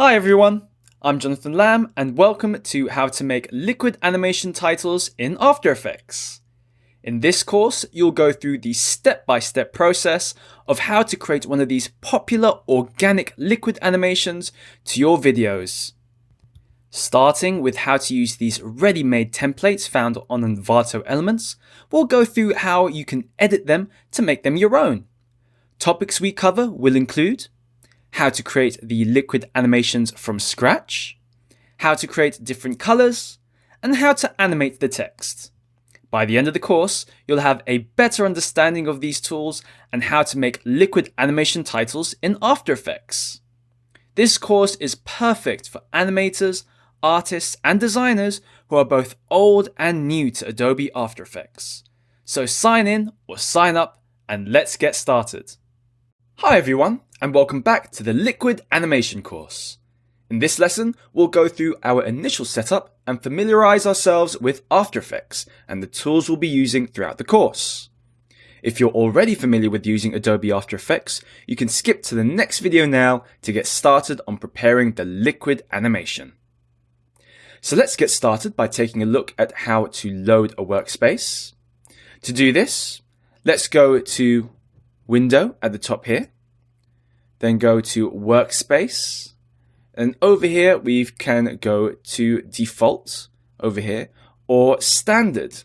Hi everyone, I'm Jonathan Lamb and welcome to how to make liquid animation titles in After Effects. In this course, you'll go through the step-by-step process of how to create one of these popular organic liquid animations to your videos. Starting with how to use these ready-made templates found on Envato Elements, we'll go through how you can edit them to make them your own. Topics we cover will include how to create the liquid animations from scratch, how to create different colors, and how to animate the text. By the end of the course, you'll have a better understanding of these tools and how to make liquid animation titles in After Effects. This course is perfect for animators, artists, and designers who are both old and new to Adobe After Effects. So sign in or sign up and let's get started. Hi everyone, and welcome back to the Liquid Animation course. In this lesson, we'll go through our initial setup and familiarize ourselves with After Effects and the tools we'll be using throughout the course. If you're already familiar with using Adobe After Effects, you can skip to the next video now to get started on preparing the liquid animation. So let's get started by taking a look at how to load a workspace. To do this, let's go to Window at the top here, then go to Workspace, and over here we can go to Default over here or Standard.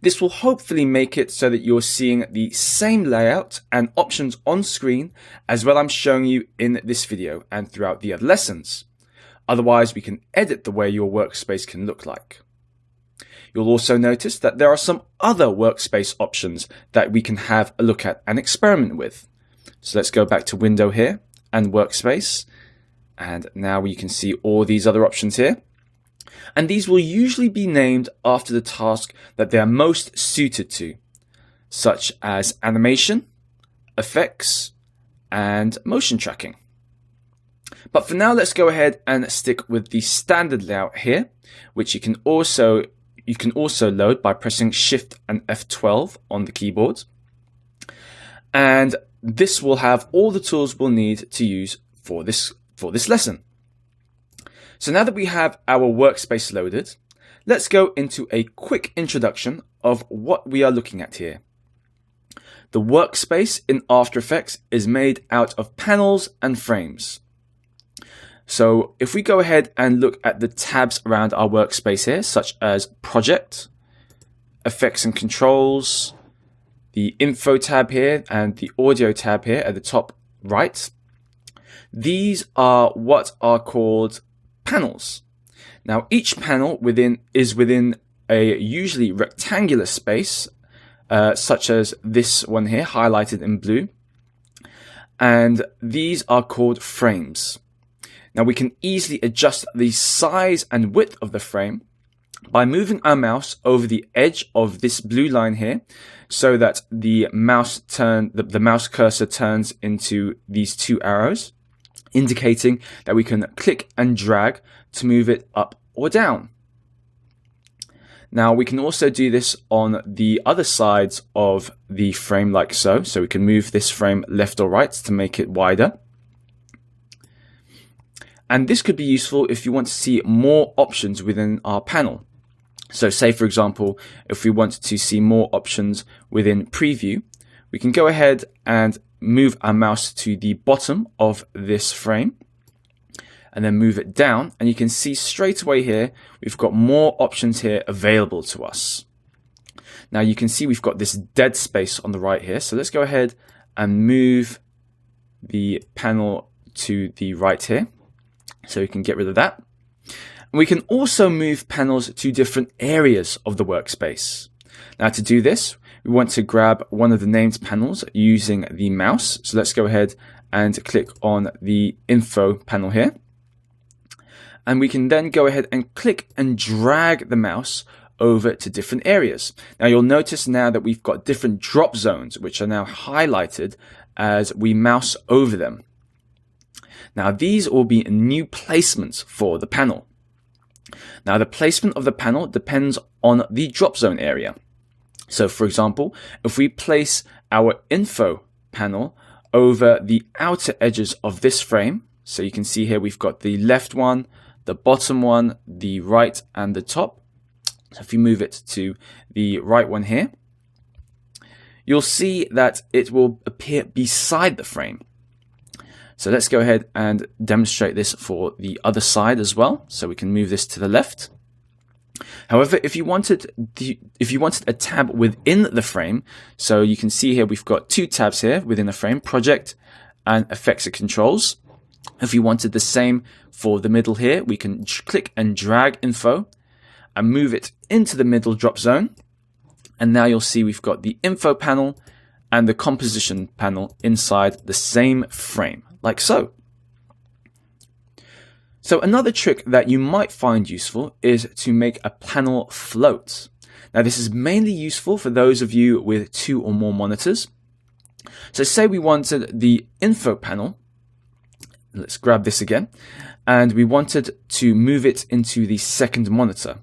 This will hopefully make it so that you're seeing the same layout and options on screen as what I'm showing you in this video and throughout the other lessons. Otherwise, we can edit the way your workspace can look like. You'll also notice that there are some other workspace options that we can have a look at and experiment with. So let's go back to Window here and Workspace. And now you can see all these other options here. And these will usually be named after the task that they are most suited to, such as animation, effects, and motion tracking. But for now, let's go ahead and stick with the standard layout here, which you can also load by pressing Shift and F12 on the keyboard. And this will have all the tools we'll need to use for this lesson. So now that we have our workspace loaded, let's go into a quick introduction of what we are looking at here. The workspace in After Effects is made out of panels and frames. So if we go ahead and look at the tabs around our workspace here, such as Project, Effects and Controls, the Info tab here, and the Audio tab here at the top right, these are what are called panels. Now each panel is within a usually rectangular space, such as this one here highlighted in blue, and these are called frames. Now we can easily adjust the size and width of the frame by moving our mouse over the edge of this blue line here so that the mouse cursor turns into these two arrows, indicating that we can click and drag to move it up or down. Now we can also do this on the other sides of the frame like so. So we can move this frame left or right to make it wider. And this could be useful if you want to see more options within our panel. So say, for example, if we want to see more options within Preview, we can go ahead and move our mouse to the bottom of this frame and then move it down. And you can see straight away here, we've got more options here available to us. Now you can see we've got this dead space on the right here. So let's go ahead and move the panel to the right here, so we can get rid of that. And we can also move panels to different areas of the workspace. Now to do this, we want to grab one of the named panels using the mouse. So let's go ahead and click on the Info panel here. And we can then go ahead and click and drag the mouse over to different areas. Now you'll notice now that we've got different drop zones, which are now highlighted as we mouse over them. Now these will be new placements for the panel. Now the placement of the panel depends on the drop zone area. So for example, if we place our Info panel over the outer edges of this frame, So you can see here we've got the left one, the bottom one, the right, and the top. So if you move it to the right one here, you'll see that it will appear beside the frame. So let's go ahead and demonstrate this for the other side as well. So we can move this to the left. However, if you wanted a tab within the frame, so you can see here we've got two tabs here within the frame, Project and Effects and Controls. If you wanted the same for the middle here, we can click and drag Info and move it into the middle drop zone. And now you'll see we've got the Info panel and the Composition panel inside the same frame, like so. So another trick that you might find useful is to make a panel float. Now this is mainly useful for those of you with 2 or more monitors. So say we wanted the Info panel, let's grab this again, and we wanted to move it into the second monitor.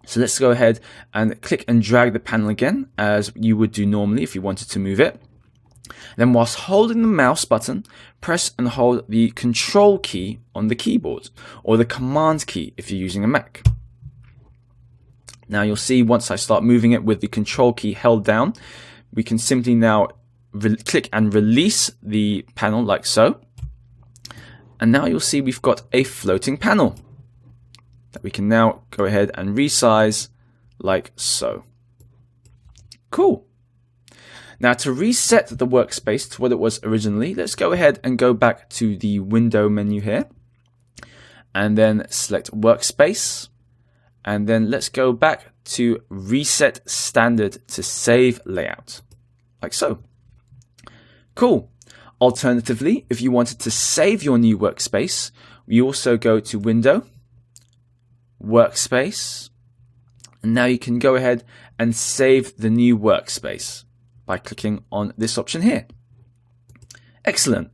So let's go ahead and click and drag the panel again, as you would do normally if you wanted to move it. Then whilst holding the mouse button, press and hold the Control key on the keyboard, or the Command key if you're using a Mac. Now you'll see once I start moving it with the Control key held down, we can simply now click and release the panel like so. And now you'll see we've got a floating panel that we can now go ahead and resize like so. Cool. Now to reset the workspace to what it was originally, let's go ahead and go back to the window menu here and then select workspace, and then let's go back to reset standard to save layout like so. Cool. Alternatively, if you wanted to save your new workspace, we also go to window, workspace, and now you can go ahead and save the new workspace by clicking on this option here. Excellent.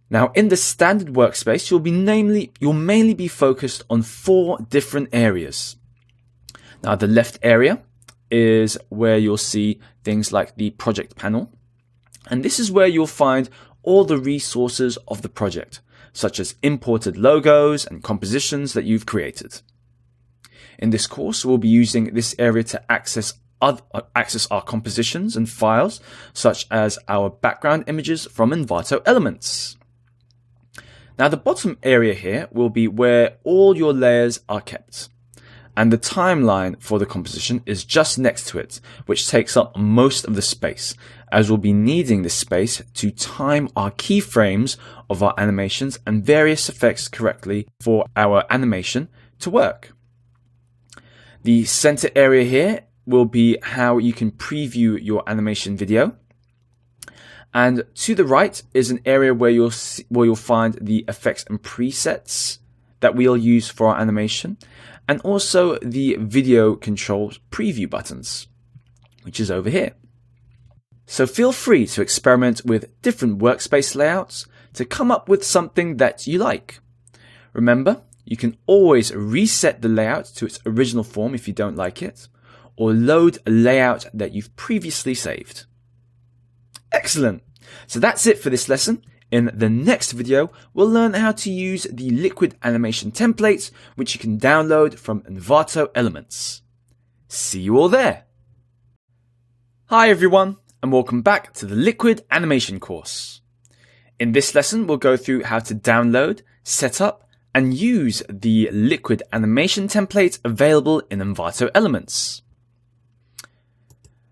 Now in the standard workspace, you'll mainly be focused on 4 different areas. Now the left area is where you'll see things like the project panel, and this is where you'll find all the resources of the project, such as imported logos and compositions that you've created. In this course, we'll be using this area to access our compositions and files, such as our background images from Envato Elements. Now the bottom area here will be where all your layers are kept, and the timeline for the composition is just next to it, which takes up most of the space, as we'll be needing this space to time our keyframes of our animations and various effects correctly for our animation to work. The center area here will be how you can preview your animation video. And to the right is an area where you'll find the effects and presets that we'll use for our animation, and also the video controls preview buttons, which is over here. So feel free to experiment with different workspace layouts to come up with something that you like. Remember, you can always reset the layout to its original form if you don't like it, or load a layout that you've previously saved. Excellent! So that's it for this lesson. In the next video, we'll learn how to use the liquid animation templates, which you can download from Envato Elements. See you all there! Hi everyone, and welcome back to the liquid animation course. In this lesson, we'll go through how to download, set up, and use the liquid animation templates available in Envato Elements.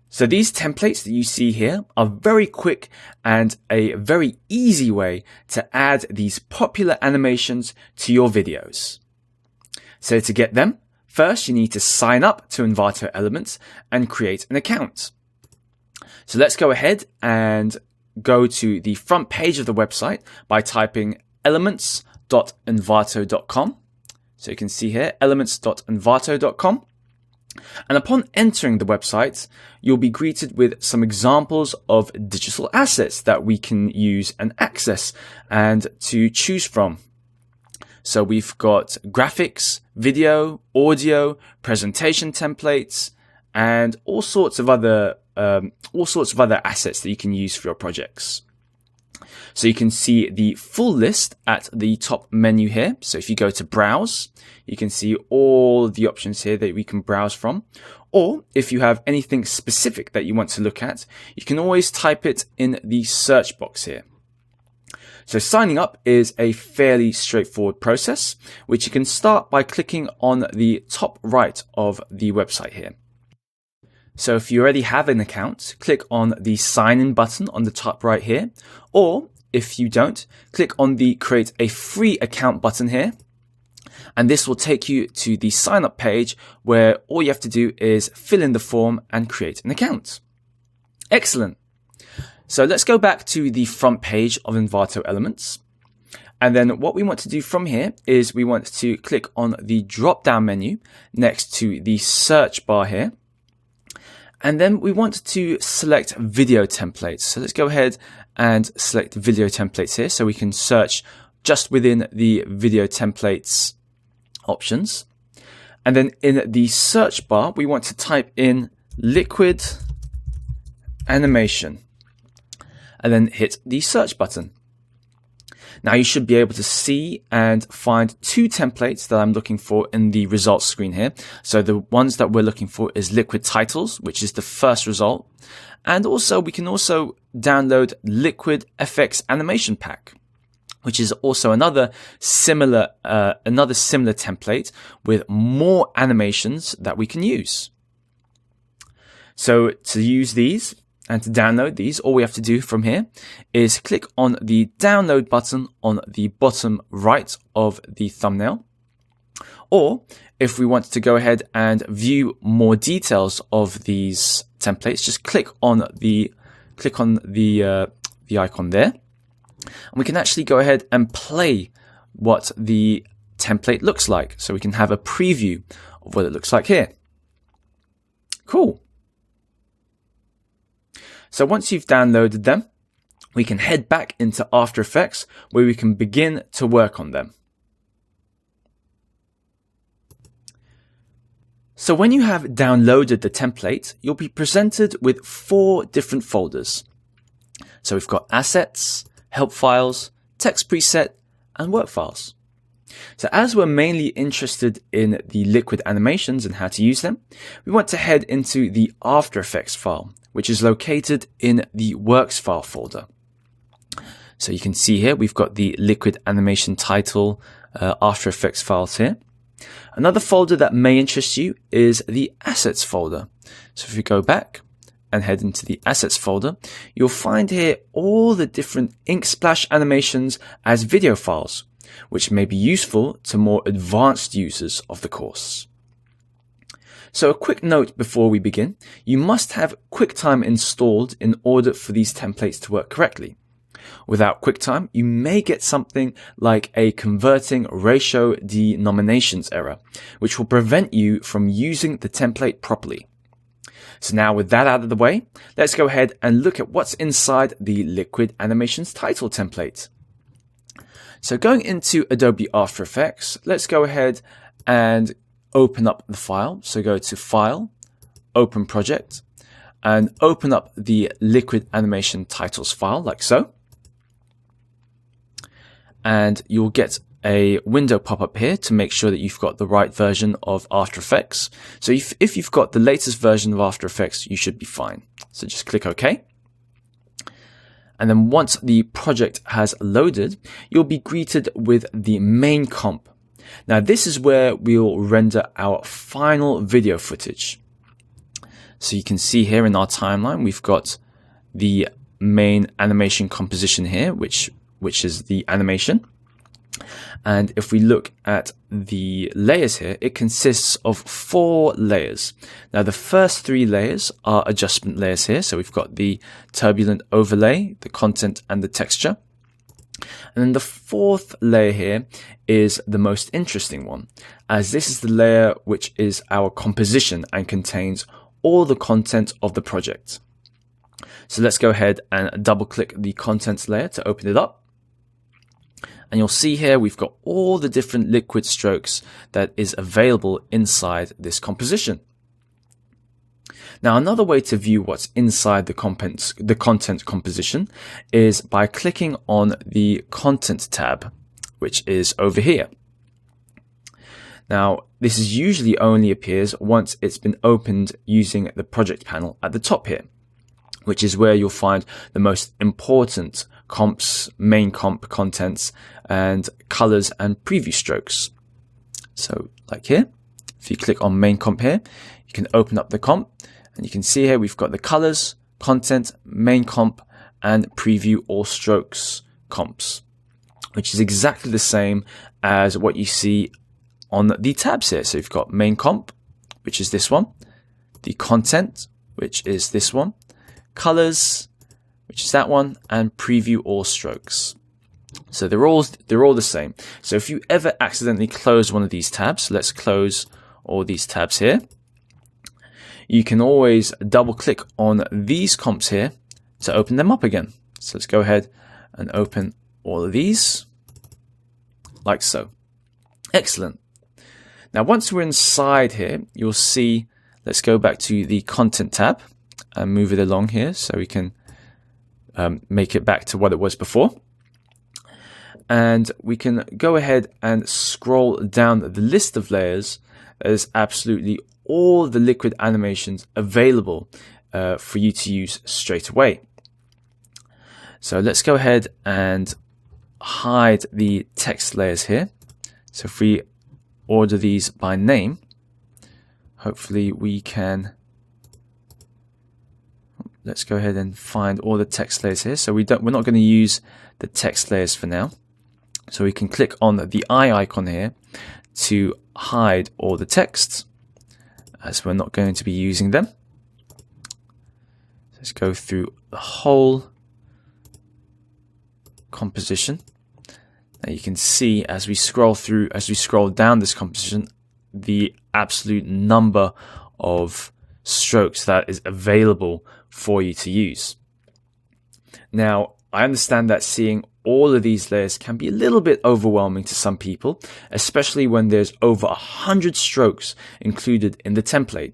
So these templates that you see here are very quick and a very easy way to add these popular animations to your videos. So to get them, first you need to sign up to Envato Elements and create an account. So let's go ahead and go to the front page of the website by typing elements.envato.com. So you can see here, elements.envato.com. And upon entering the website, you'll be greeted with some examples of digital assets that we can use and access and to choose from. So we've got graphics, video, audio, presentation templates, and all sorts of other assets that you can use for your projects. So you can see the full list at the top menu here. So if you go to browse, you can see all the options here that we can browse from. Or if you have anything specific that you want to look at, you can always type it in the search box here. So signing up is a fairly straightforward process, which you can start by clicking on the top right of the website here. So if you already have an account, click on the sign in button on the top right here, or if you don't, click on the create a free account button here. And this will take you to the sign up page where all you have to do is fill in the form and create an account. Excellent. So let's go back to the front page of Envato Elements. And then what we want to do from here is we want to click on the drop down menu next to the search bar here. And then we want to select video templates. So let's go ahead and select video templates here so we can search just within the video templates options. And then in the search bar, we want to type in liquid animation and then hit the search button. Now you should be able to see and find two templates that I'm looking for in the results screen here. So the ones that we're looking for is liquid titles, which is the first result. And also we can also download liquid FX animation pack, which is also another similar template with more animations that we can use. So to use these and to download these, all we have to do from here is click on the download button on the bottom right of the thumbnail. Or if we want to go ahead and view more details of these templates, just click on the icon there. And we can actually go ahead and play what the template looks like. So we can have a preview of what it looks like here. Cool. So once you've downloaded them, we can head back into After Effects where we can begin to work on them. So when you have downloaded the template, you'll be presented with 4 different folders. So we've got assets, help files, text preset, and work files. So as we're mainly interested in the liquid animations and how to use them, we want to head into the After Effects file, which is located in the Works file folder. So you can see here, we've got the liquid animation title After Effects files here. Another folder that may interest you is the Assets folder. So if we go back and head into the Assets folder, you'll find here all the different ink splash animations as video files, which may be useful to more advanced users of the course. So a quick note before we begin, you must have QuickTime installed in order for these templates to work correctly. Without QuickTime, you may get something like a converting ratio denominations error, which will prevent you from using the template properly. So now with that out of the way, let's go ahead and look at what's inside the Liquid Animations title template. So going into Adobe After Effects, let's go ahead and open up the file. So go to File, Open Project, and open up the Liquid Animation Titles file like so. And you'll get a window pop up here to make sure that you've got the right version of After Effects. So if you've got the latest version of After Effects, you should be fine. So just click OK. And then once the project has loaded, you'll be greeted with the main comp. Now this is where we'll render our final video footage. So you can see here in our timeline, we've got the main animation composition here, which is the animation. And if we look at the layers here, it consists of 4 layers. Now the first 3 layers are adjustment layers here. So we've got the turbulent overlay, the content, and the texture. And then the 4th layer here is the most interesting one, as this is the layer which is our composition and contains all the content of the project. So let's go ahead and double click the contents layer to open it up. And you'll see here we've got all the different liquid strokes that is available inside this composition. Now, another way to view what's inside the content composition is by clicking on the Content tab, which is over here. Now, this usually only appears once it's been opened using the project panel at the top here, which is where you'll find the most important comps, main comp contents, and colors and preview strokes. So like here, if you click on main comp here, you can open up the comp and you can see here we've got the colors, content, main comp, and preview all strokes comps, which is exactly the same as what you see on the tabs here. So you've got main comp, which is this one, the content, which is this one, colors, which is that one, and preview all strokes. So they're all the same. So if you ever accidentally close one of these tabs, let's close all these tabs here. You can always double click on these comps here to open them up again. So let's go ahead and open all of these like so. Excellent. Now, once we're inside here, you'll see, let's go back to the content tab and move it along here so we can make it back to what it was before. And we can go ahead and scroll down the list of layers. There's absolutely all the liquid animations available for you to use straight away. So let's go ahead and hide the text layers here. So if we order these by name, hopefully we can. Let's go ahead and find all the text layers here. So we're not going to use the text layers for now. So we can click on the eye icon here to hide all the text, as we're not going to be using them. Let's go through the whole composition. Now you can see as we scroll down this composition, the absolute number of strokes that is available for you to use. Now, I understand that seeing all of these layers can be a little bit overwhelming to some people, especially when there's over 100 strokes included in the template.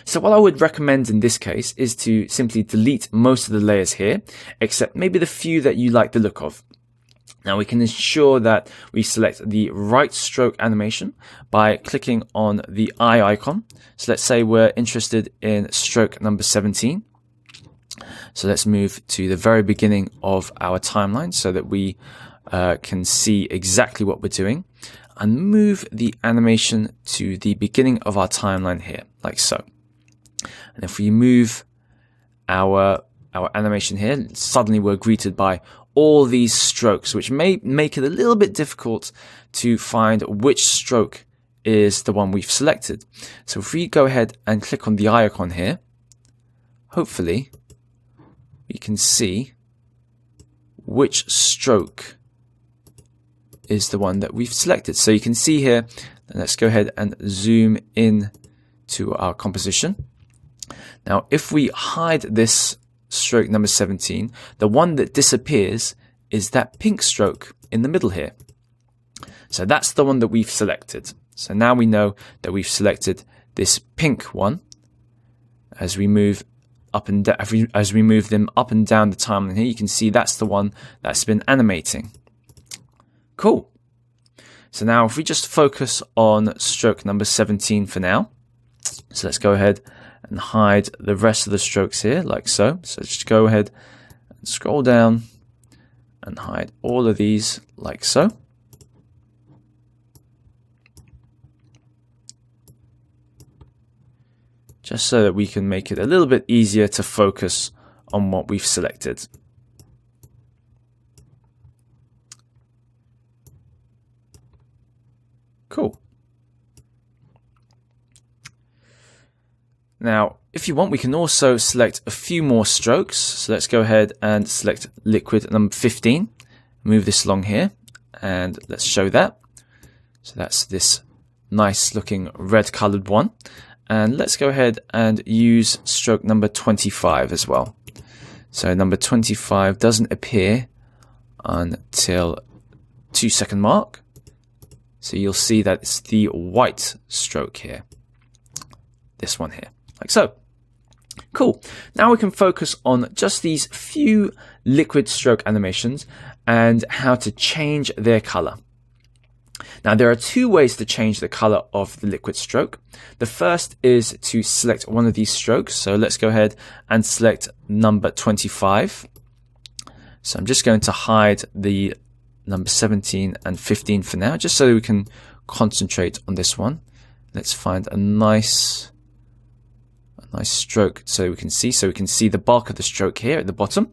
So what I would recommend in this case is to simply delete most of the layers here, except maybe the few that you like the look of. Now we can ensure that we select the right stroke animation by clicking on the eye icon. So let's say we're interested in stroke number 17. So let's move to the very beginning of our timeline so that we can see exactly what we're doing, and move the animation to the beginning of our timeline here, like so. And if we move our animation here, suddenly we're greeted by all these strokes, which may make it a little bit difficult to find which stroke is the one we've selected. So if we go ahead and click on the icon here, hopefully we can see which stroke is the one that we've selected. So you can see here, and let's go ahead and zoom in to our composition. Now, if we hide this stroke number 17, the one that disappears is that pink stroke in the middle here. So that's the one that we've selected. So now we know that we've selected this pink one. As we move up and down, as we move them up and down the timeline here, you can see that's the one that's been animating. Cool. So now if we just focus on stroke number 17 for now. So let's go ahead and hide the rest of the strokes here, like so. So just go ahead and scroll down and hide all of these, like so. Just so that we can make it a little bit easier to focus on what we've selected. Cool. Now, if you want, we can also select a few more strokes. So let's go ahead and select liquid number 15. Move this along here, and let's show that. So that's this nice looking red colored one. And let's go ahead and use stroke number 25 as well. So number 25 doesn't appear until 2-second mark. So you'll see that it's the white stroke here. This one here. like so. Cool. Now we can focus on just these few liquid stroke animations and how to change their color. Now there are two ways to change the color of the liquid stroke. The first is to select one of these strokes. So let's go ahead and select number 25. So I'm just going to hide the number 17 and 15 for now, just so we can concentrate on this one. Let's find a nice stroke so we can see the bulk of the stroke here at the bottom.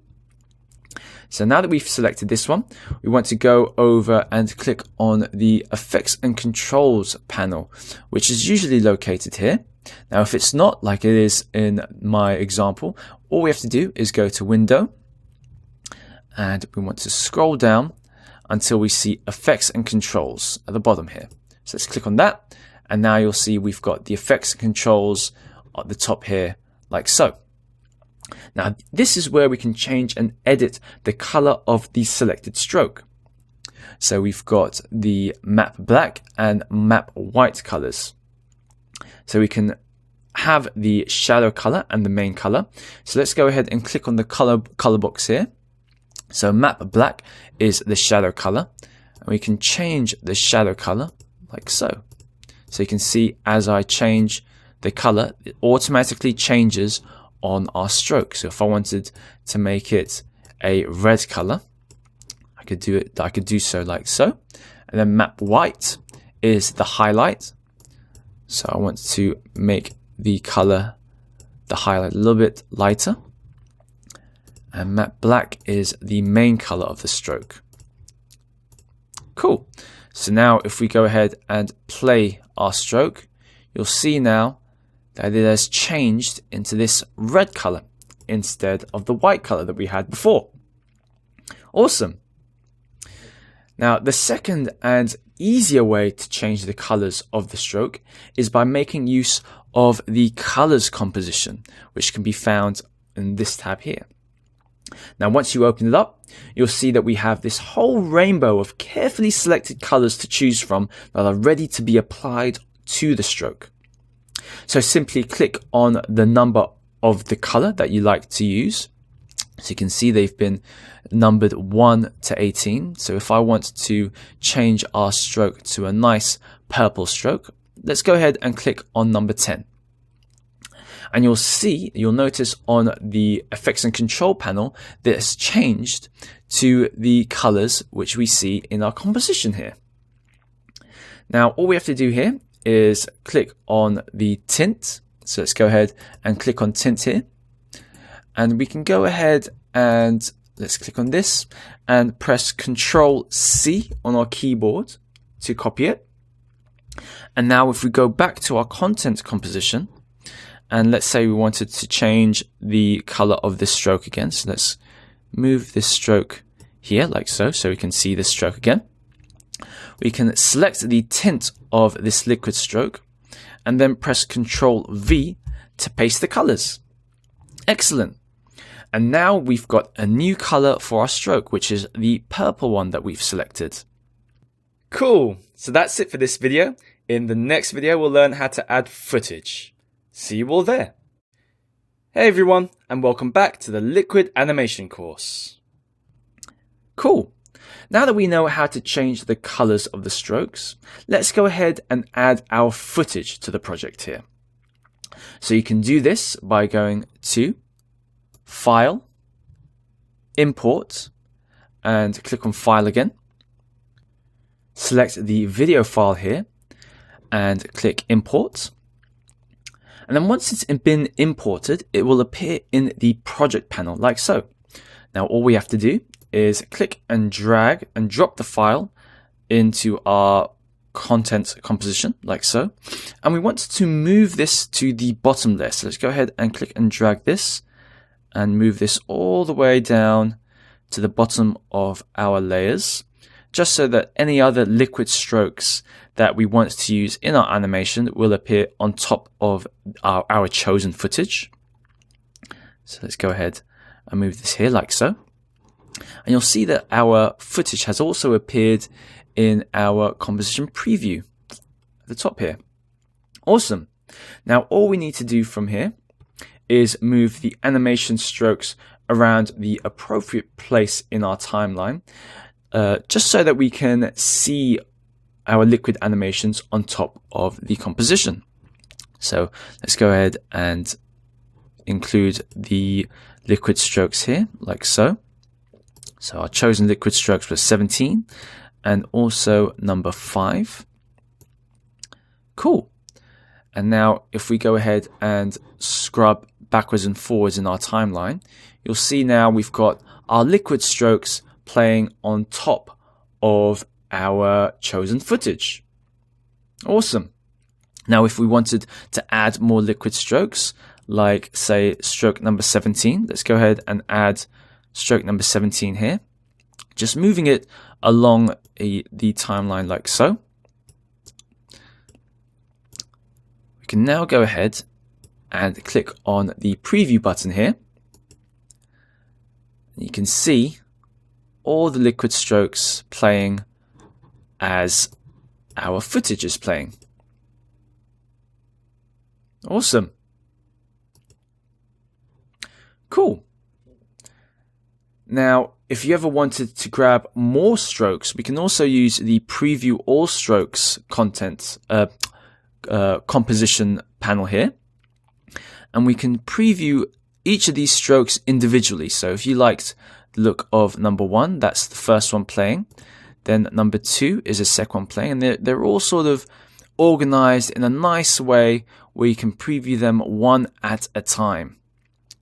So now that we've selected this one, we want to go over and click on the Effects and Controls panel, which is usually located here. Now, if it's not, like it is in my example, all we have to do is go to Window, and we want to scroll down until we see Effects and Controls at the bottom here. So let's click on that, and now you'll see we've got the Effects and Controls at the top here, like so. Now, this is where we can change and edit the color of the selected stroke. So we've got the map black and map white colors. So we can have the shadow color and the main color. So let's go ahead and click on the color box here. So map black is the shadow color, and we can change the shadow color like so. So you can see as I change the color, it automatically changes on our stroke. So if I wanted to make it a red color, I could do so like so. And then map white is the highlight. So I want to make the highlight a little bit lighter. And map black is the main color of the stroke. Cool. So now if we go ahead and play our stroke, you'll see now that it has changed into this red color instead of the white color that we had before. Awesome. Now, the second and easier way to change the colors of the stroke is by making use of the colors composition, which can be found in this tab here. Now, once you open it up, you'll see that we have this whole rainbow of carefully selected colors to choose from that are ready to be applied to the stroke. So simply click on the number of the color that you like to use. So you can see they've been numbered 1 to 18. So if I want to change our stroke to a nice purple stroke, let's go ahead and click on number 10. And you'll notice on the Effects and Control panel that it's changed to the colors which we see in our composition here. Now, all we have to do here is click on the tint. So let's go ahead and click on tint here. And we can go ahead and let's click on this and press Control C on our keyboard to copy it. And now if we go back to our content composition, and let's say we wanted to change the color of this stroke again. So let's move this stroke here like so we can see this stroke again. We can select the tint of this liquid stroke and then press Ctrl V to paste the colors. Excellent. And now we've got a new color for our stroke, which is the purple one that we've selected. Cool. So that's it for this video. In the next video, we'll learn how to add footage. See you all there. Hey everyone, and welcome back to the Liquid Animation course. Cool. Now that we know how to change the colors of the strokes, let's go ahead and add our footage to the project here. So you can do this by going to File, Import, and click on File again. Select the video file here and click Import. And then once it's been imported, it will appear in the project panel like so. Now all we have to do is click and drag and drop the file into our content composition like so. And we want to move this to the bottom layer. So let's go ahead and click and drag this and move this all the way down to the bottom of our layers, just so that any other liquid strokes that we want to use in our animation will appear on top of our chosen footage. So let's go ahead and move this here like so. And you'll see that our footage has also appeared in our composition preview at the top here. Awesome. Now all we need to do from here is move the animation strokes around the appropriate place in our timeline, just so that we can see our liquid animations on top of the composition. So let's go ahead and include the liquid strokes here, like so. So our chosen liquid strokes were 17 and also number 5. Cool. And now if we go ahead and scrub backwards and forwards in our timeline, you'll see now we've got our liquid strokes playing on top of our chosen footage. Awesome. Now if we wanted to add more liquid strokes, like say stroke number 17, let's go ahead and add stroke number 17 here, just moving it along the timeline like so. We can now go ahead and click on the preview button here. You can see all the liquid strokes playing as our footage is playing. Awesome. Cool. Now, if you ever wanted to grab more strokes, we can also use the preview all strokes composition panel here. And we can preview each of these strokes individually. So if you liked the look of number 1, that's the first one playing. Then number 2 is the second one playing. And they're all sort of organized in a nice way where you can preview them one at a time.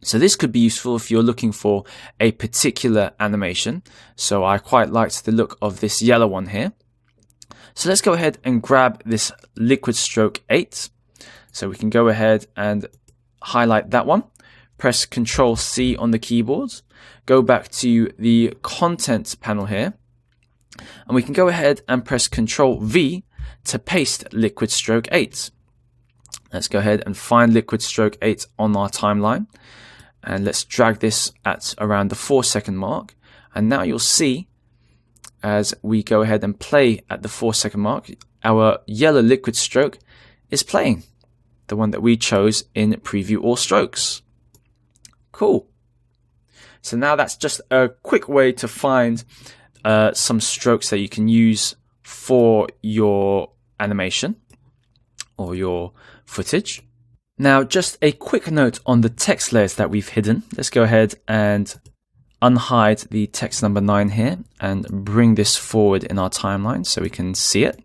So this could be useful if you're looking for a particular animation. So I quite liked the look of this yellow one here. So let's go ahead and grab this liquid stroke 8. So we can go ahead and highlight that one. Press Ctrl C on the keyboard. Go back to the content panel here. And we can go ahead and press Ctrl V to paste liquid stroke 8. Let's go ahead and find liquid stroke 8 on our timeline. And let's drag this at around the 4-second mark. And now you'll see, as we go ahead and play at the 4-second mark, our yellow liquid stroke is playing, the one that we chose in preview all strokes. Cool. So now that's just a quick way to find some strokes that you can use for your animation or your footage. Now, just a quick note on the text layers that we've hidden. Let's go ahead and unhide the text number 9 here and bring this forward in our timeline so we can see it.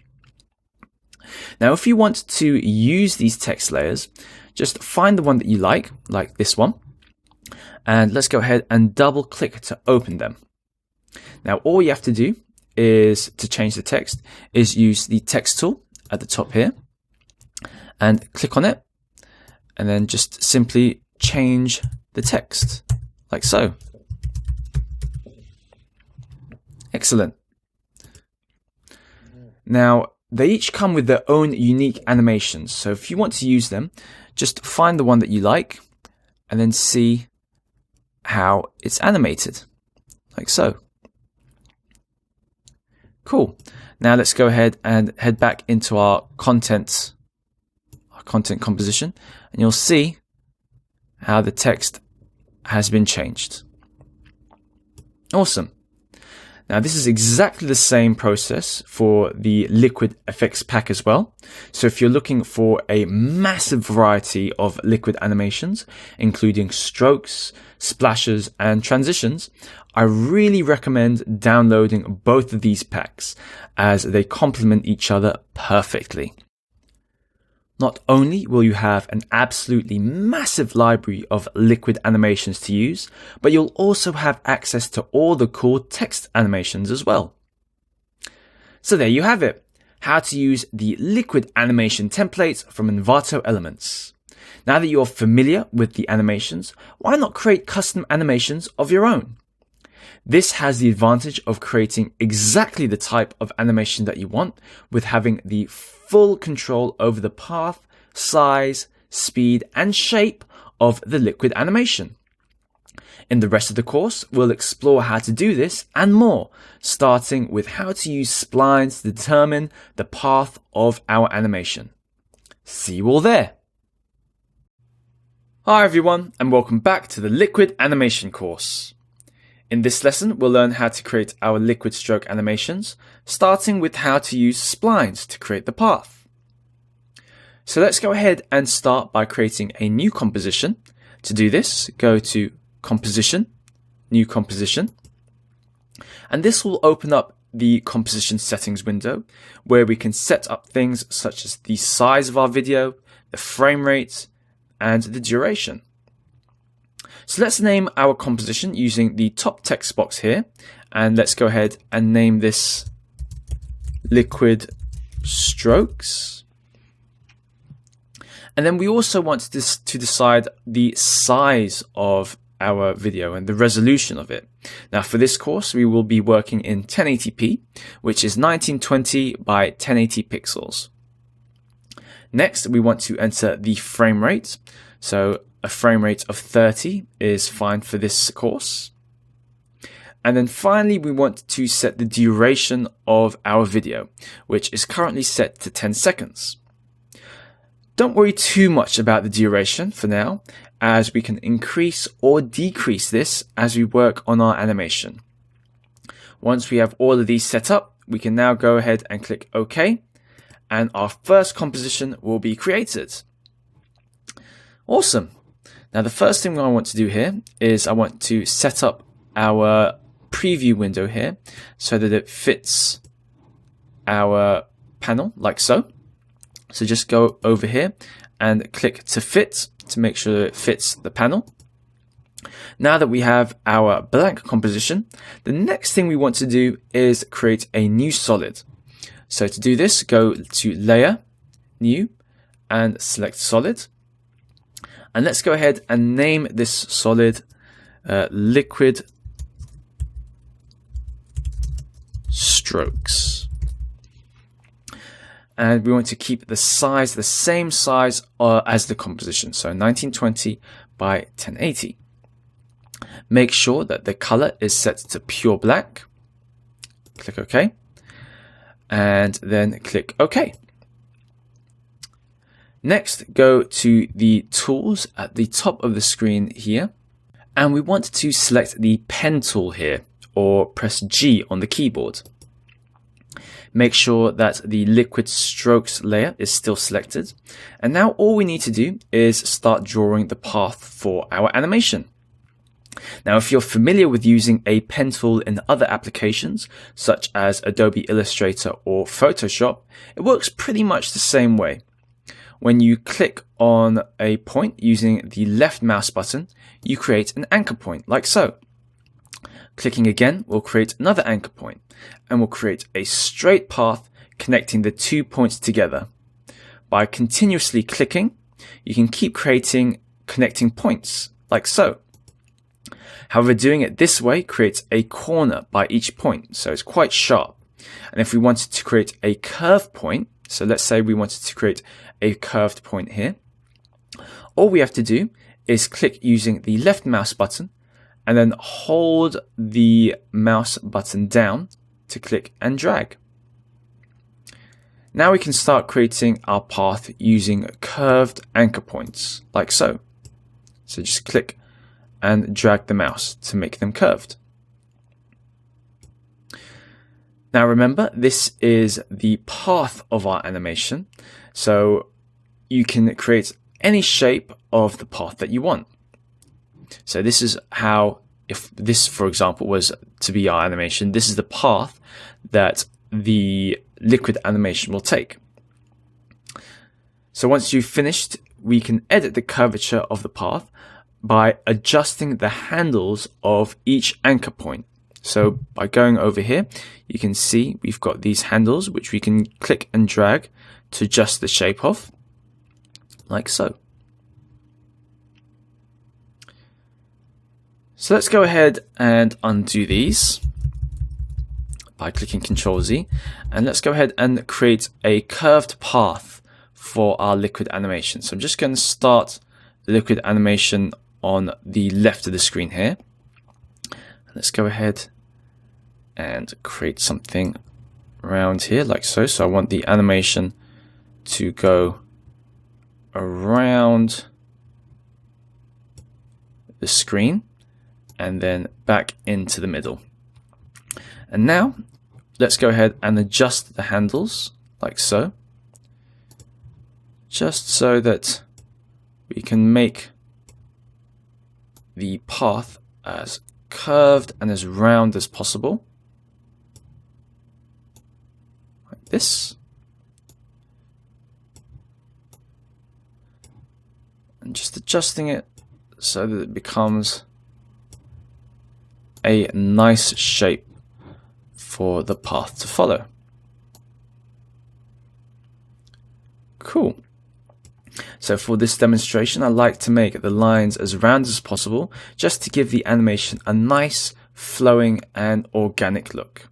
Now, if you want to use these text layers, just find the one that you like this one. And let's go ahead and double click to open them. Now, all you have to do is to change the text is use the text tool at the top here and click on it. And then just simply change the text, like so. Excellent. Now, they each come with their own unique animations. So if you want to use them, just find the one that you like and then see how it's animated, like so. Cool. Now let's go ahead and head back into our content composition, and you'll see how the text has been changed. Awesome. Now this is exactly the same process for the liquid effects pack as well. So if you're looking for a massive variety of liquid animations, including strokes, splashes, and transitions, I really recommend downloading both of these packs as they complement each other perfectly. Not only will you have an absolutely massive library of liquid animations to use, but you'll also have access to all the cool text animations as well. So there you have it, how to use the liquid animation templates from Envato Elements. Now that you're familiar with the animations, why not create custom animations of your own? This has the advantage of creating exactly the type of animation that you want, with having the full control over the path, size, speed, and shape of the liquid animation. In the rest of the course, we'll explore how to do this and more, starting with how to use splines to determine the path of our animation. See you all there! Hi everyone, and welcome back to the Liquid Animation course. In this lesson, we'll learn how to create our liquid stroke animations, starting with how to use splines to create the path. So let's go ahead and start by creating a new composition. To do this, go to Composition, New Composition, and this will open up the composition settings window where we can set up things such as the size of our video, the frame rate, and the duration. So let's name our composition using the top text box here, and let's go ahead and name this Liquid Strokes. And then we also want to decide the size of our video and the resolution of it. Now for this course, we will be working in 1080p, which is 1920 by 1080 pixels. Next, we want to enter the frame rate. So a frame rate of 30 is fine for this course. And then finally, we want to set the duration of our video, which is currently set to 10 seconds. Don't worry too much about the duration for now, as we can increase or decrease this as we work on our animation. Once we have all of these set up, we can now go ahead and click OK, and our first composition will be created. Awesome. Now the first thing I want to do here is I want to set up our preview window here so that it fits our panel like so. So just go over here and click to fit to make sure it fits the panel. Now that we have our blank composition, the next thing we want to do is create a new solid. So to do this, go to Layer, New, and select Solid. And let's go ahead and name this solid Liquid Strokes. And we want to keep the size the same size as the composition, so 1920 by 1080. Make sure that the color is set to pure black. Click OK. And then click OK. Next, go to the tools at the top of the screen here. And we want to select the pen tool here, or press G on the keyboard. Make sure that the liquid strokes layer is still selected. And now all we need to do is start drawing the path for our animation. Now, if you're familiar with using a pen tool in other applications, such as Adobe Illustrator or Photoshop, it works pretty much the same way. When you click on a point using the left mouse button, you create an anchor point like so. Clicking again will create another anchor point, and will create a straight path connecting the 2 points together. By continuously clicking, you can keep creating connecting points like so. However, doing it this way creates a corner by each point, so it's quite sharp. And if we wanted to create a curved point, so let's say we wanted to create a curved point here, all we have to do is click using the left mouse button and then hold the mouse button down to click and drag. Now we can start creating our path using curved anchor points like so. So just click and drag the mouse to make them curved. Now remember, this is the path of our animation, so you can create any shape of the path that you want. So this is how, if this, for example, was to be our animation, this is the path that the liquid animation will take. So once you've finished, we can edit the curvature of the path by adjusting the handles of each anchor point. So by going over here, you can see we've got these handles which we can click and drag to adjust the shape of, like so. So let's go ahead and undo these by clicking Ctrl Z, and let's go ahead and create a curved path for our liquid animation. So I'm just going to start the liquid animation on the left of the screen here. Let's go ahead and create something around here like so. So I want the animation to go around the screen and then back into the middle. And now let's go ahead and adjust the handles like so, just so that we can make the path as curved and as round as possible, like this. And just adjusting it so that it becomes a nice shape for the path to follow. Cool. So for this demonstration, I like to make the lines as round as possible, just to give the animation a nice, flowing and organic look.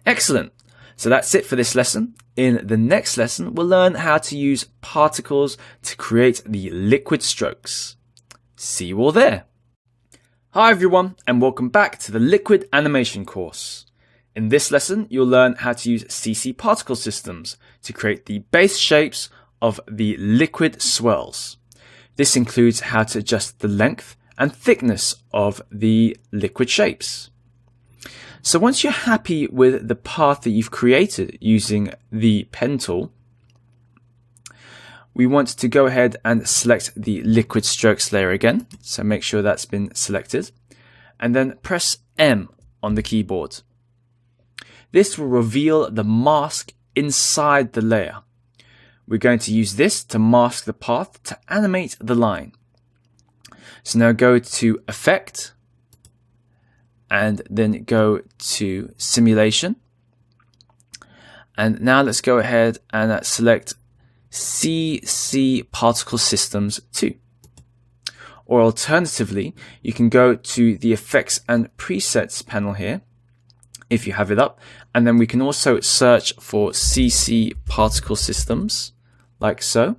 Excellent. So that's it for this lesson. In the next lesson, we'll learn how to use particles to create the liquid strokes. See you all there. Hi everyone, and welcome back to the Liquid Animation course. In this lesson, you'll learn how to use CC particle systems to create the base shapes of the liquid swirls. This includes how to adjust the length and thickness of the liquid shapes. So once you're happy with the path that you've created using the pen tool, we want to go ahead and select the liquid strokes layer again. So make sure that's been selected and then press M on the keyboard. This will reveal the mask inside the layer. We're going to use this to mask the path to animate the line. So now go to Effect and then go to Simulation. And now let's go ahead and select CC Particle Systems 2. Or alternatively, you can go to the Effects and Presets panel here, if you have it up, and then we can also search for CC Particle Systems, like so.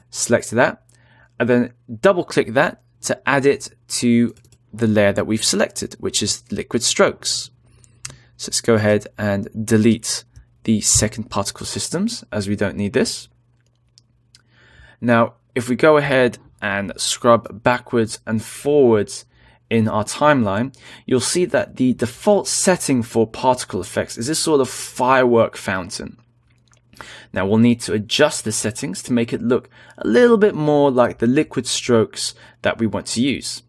Select that, and then double click that to add it to the layer that we've selected, which is liquid strokes. So let's go ahead and delete the second particle systems, as we don't need this. Now, if we go ahead and scrub backwards and forwards in our timeline, you'll see that the default setting for particle effects is this sort of firework fountain. Now we'll need to adjust the settings to make it look a little bit more like the liquid strokes that we want to use.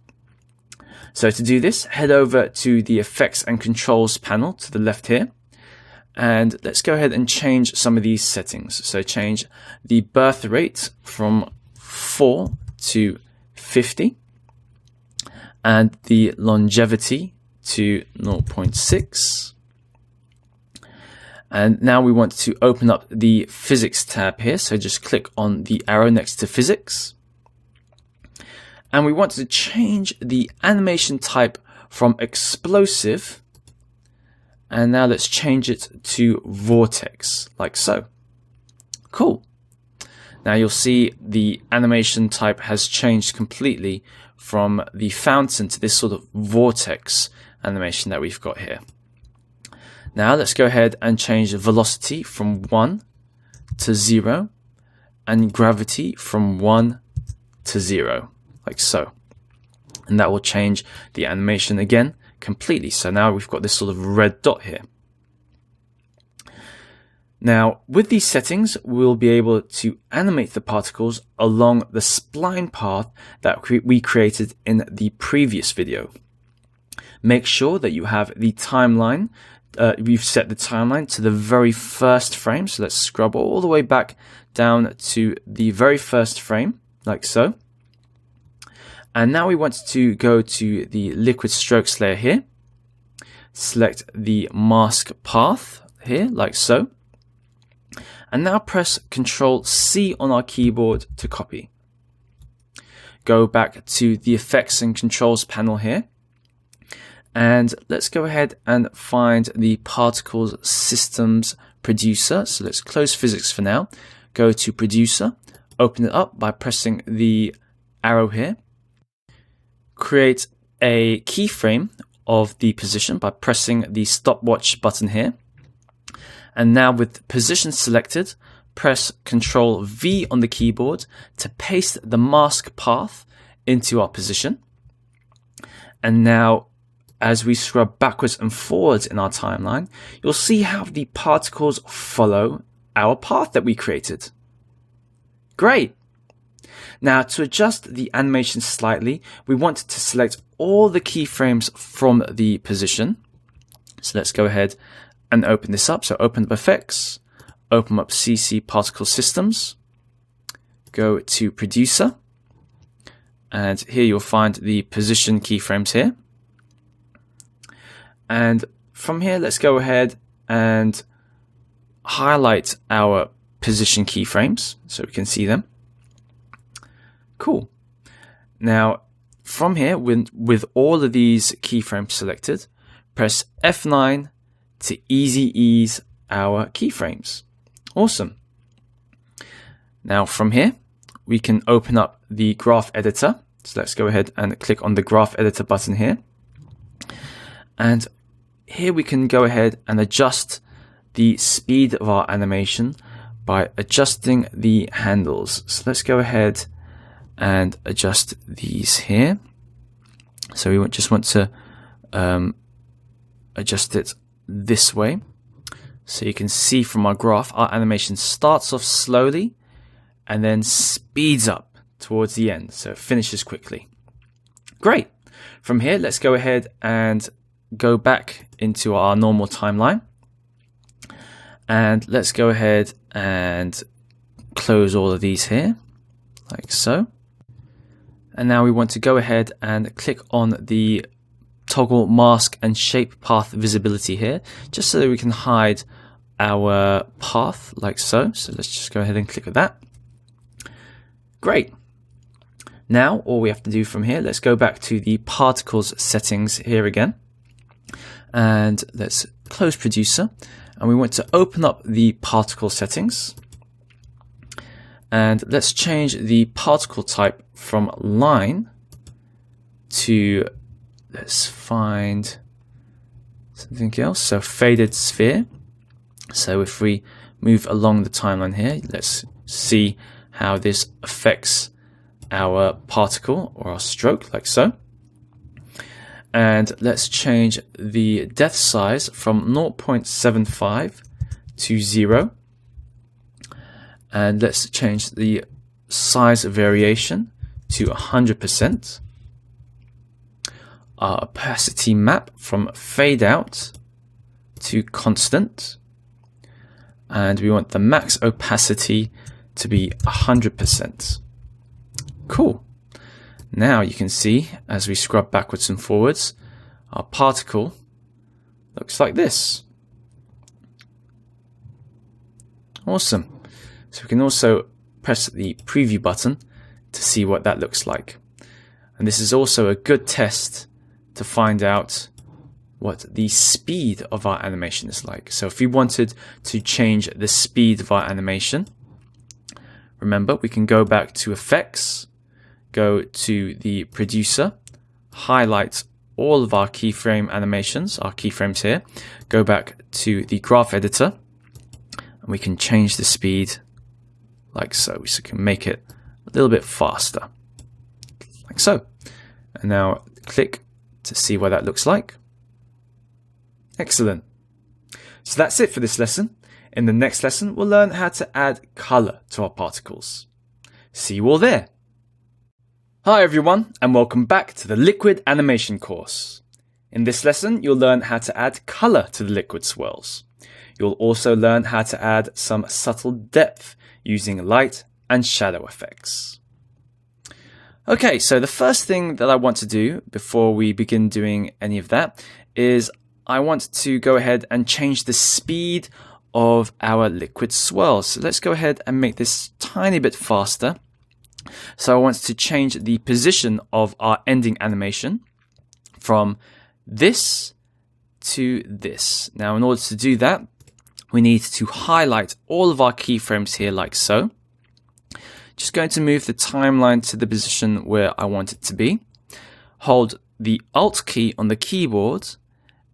So to do this, head over to the Effects and Controls panel to the left here. And let's go ahead and change some of these settings. So change the birth rate from 4 to 50 and the longevity to 0.6. And now we want to open up the Physics tab here. So just click on the arrow next to Physics. And we want to change the animation type from explosive. And now let's change it to vortex, like so. Cool. Now you'll see the animation type has changed completely from the fountain to this sort of vortex animation that we've got here. Now let's go ahead and change the velocity from 1 to 0 and gravity from 1 to 0, like so. And that will change the animation again completely. So now we've got this sort of red dot here. Now, with these settings, we'll be able to animate the particles along the spline path that we created in the previous video. Make sure that you have the timeline. We've set the timeline to the very first frame. So let's scrub all the way back down to the very first frame, like so. And now we want to go to the liquid strokes layer here. Select the mask path here, like so. And now press Ctrl C on our keyboard to copy. Go back to the Effects and Controls panel here. And let's go ahead and find the Particles Systems Producer. So let's close Physics for now. Go to Producer, open it up by pressing the arrow here. Create a keyframe of the position by pressing the stopwatch button here. And now with position selected, press Ctrl V on the keyboard to paste the mask path into our position. And now, as we scrub backwards and forwards in our timeline, you'll see how the particles follow our path that we created. Great! Now, to adjust the animation slightly, we want to select all the keyframes from the position. So let's go ahead and open this up. So open up Effects, open up CC Particle Systems, go to Producer, and here you'll find the position keyframes here. And from here, let's go ahead and highlight our position keyframes so we can see them. Cool. Now, from here, with all of these keyframes selected, press F9 to easy ease our keyframes. Awesome. Now, from here, we can open up the graph editor. So let's go ahead and click on the graph editor button here. And here we can go ahead and adjust the speed of our animation by adjusting the handles. So let's go ahead and adjust these here. So we just want to adjust it this way. So you can see from our graph, our animation starts off slowly and then speeds up towards the end. So it finishes quickly. Great. From here, let's go ahead and go back into our normal timeline. And let's go ahead and close all of these here, like so. And now we want to go ahead and click on the toggle mask and shape path visibility here, just so that we can hide our path like so. So let's just go ahead and click on that. Great. Now all we have to do from here, let's go back to the particles settings here again. And let's close Producer. And we want to open up the particle settings. And let's change the particle type from line to, let's find something else. So faded sphere. So if we move along the timeline here, let's see how this affects our particle or our stroke, like so. And let's change the depth size from 0.75 to 0. And let's change the size variation to 100%. Our opacity map from fade out to constant. And we want the max opacity to be 100%. Cool. Now you can see, as we scrub backwards and forwards, our particle looks like this. Awesome. So we can also press the preview button to see what that looks like. And this is also a good test to find out what the speed of our animation is like. So if we wanted to change the speed of our animation, remember, we can go back to Effects, go to the Producer, highlight all of our keyframe animations, our keyframes here, go back to the graph editor, and we can change the speed like so. So we can make it a little bit faster, like so. And now click to see what that looks like. Excellent. So that's it for this lesson. In the next lesson, we'll learn how to add color to our particles. See you all there. Hi everyone, and welcome back to the Liquid Animation course. In this lesson, you'll learn how to add color to the liquid swirls. You'll also learn how to add some subtle depth using light and shadow effects. Okay, so the first thing that I want to do before we begin doing any of that is I want to go ahead and change the speed of our liquid swirls. So let's go ahead and make this tiny bit faster. So I want to change the position of our ending animation from this to this. Now, in order to do that, we need to highlight all of our keyframes here like so. Just going to move the timeline to the position where I want it to be. Hold the Alt key on the keyboard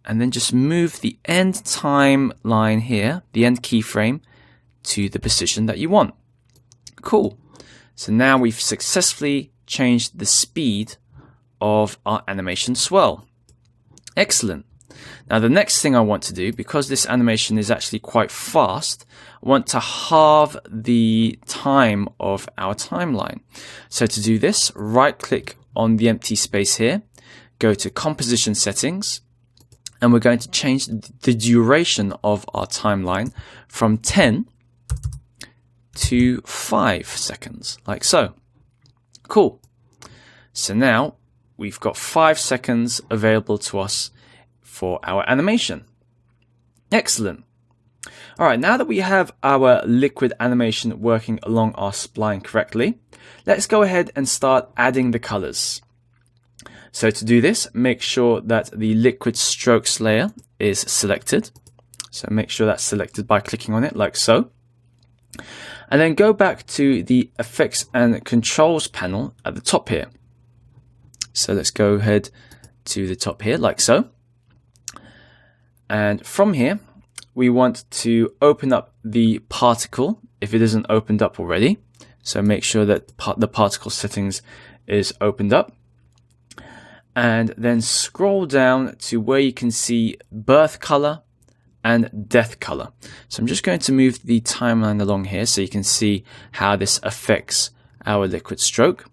and then just move the end timeline here, the end keyframe, to the position that you want. Cool. So now we've successfully change the speed of our animation swirl. Excellent. Now the next thing I want to do, because this animation is actually quite fast, I want to halve the time of our timeline. So to do this, right click on the empty space here, go to Composition Settings, and we're going to change the duration of our timeline from 10 to 5 seconds, like so. Cool. So now we've got 5 seconds available to us for our animation. Excellent. All right, now that we have our liquid animation working along our spline correctly, let's go ahead and start adding the colors. So to do this, make sure that the liquid strokes layer is selected. So make sure that's selected by clicking on it like so. And then go back to the Effects and Controls panel at the top here. So let's go ahead to the top here like so. And from here, we want to open up the particle if it isn't opened up already. So make sure that the particle settings is opened up. And then scroll down to where you can see birth color and death color. So I'm just going to move the timeline along here so you can see how this affects our liquid stroke.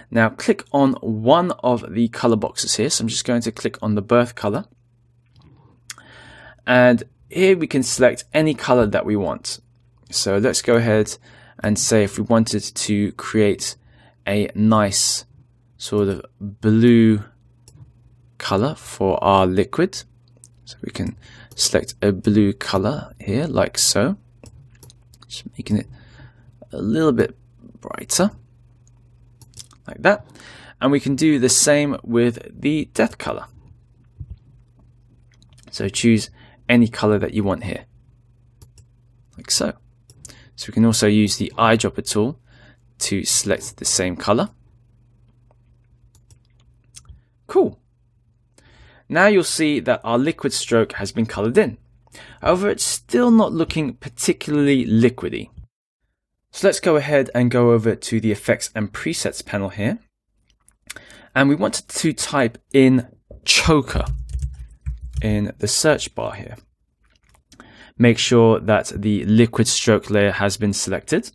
Now click on one of the color boxes here. So I'm just going to click on the birth color. And here we can select any color that we want. So let's go ahead and say if we wanted to create a nice sort of blue color for our liquid. So we can select a blue color here like so. Just making it a little bit brighter like that. And we can do the same with the death color. So choose any color that you want here, like so. So we can also use the eyedropper tool to select the same color. Cool. Now you'll see that our liquid stroke has been colored in. However, it's still not looking particularly liquidy. So let's go ahead and go over to the Effects and Presets panel here. And we want to type in choker in the search bar here. Make sure that the liquid stroke layer has been selected.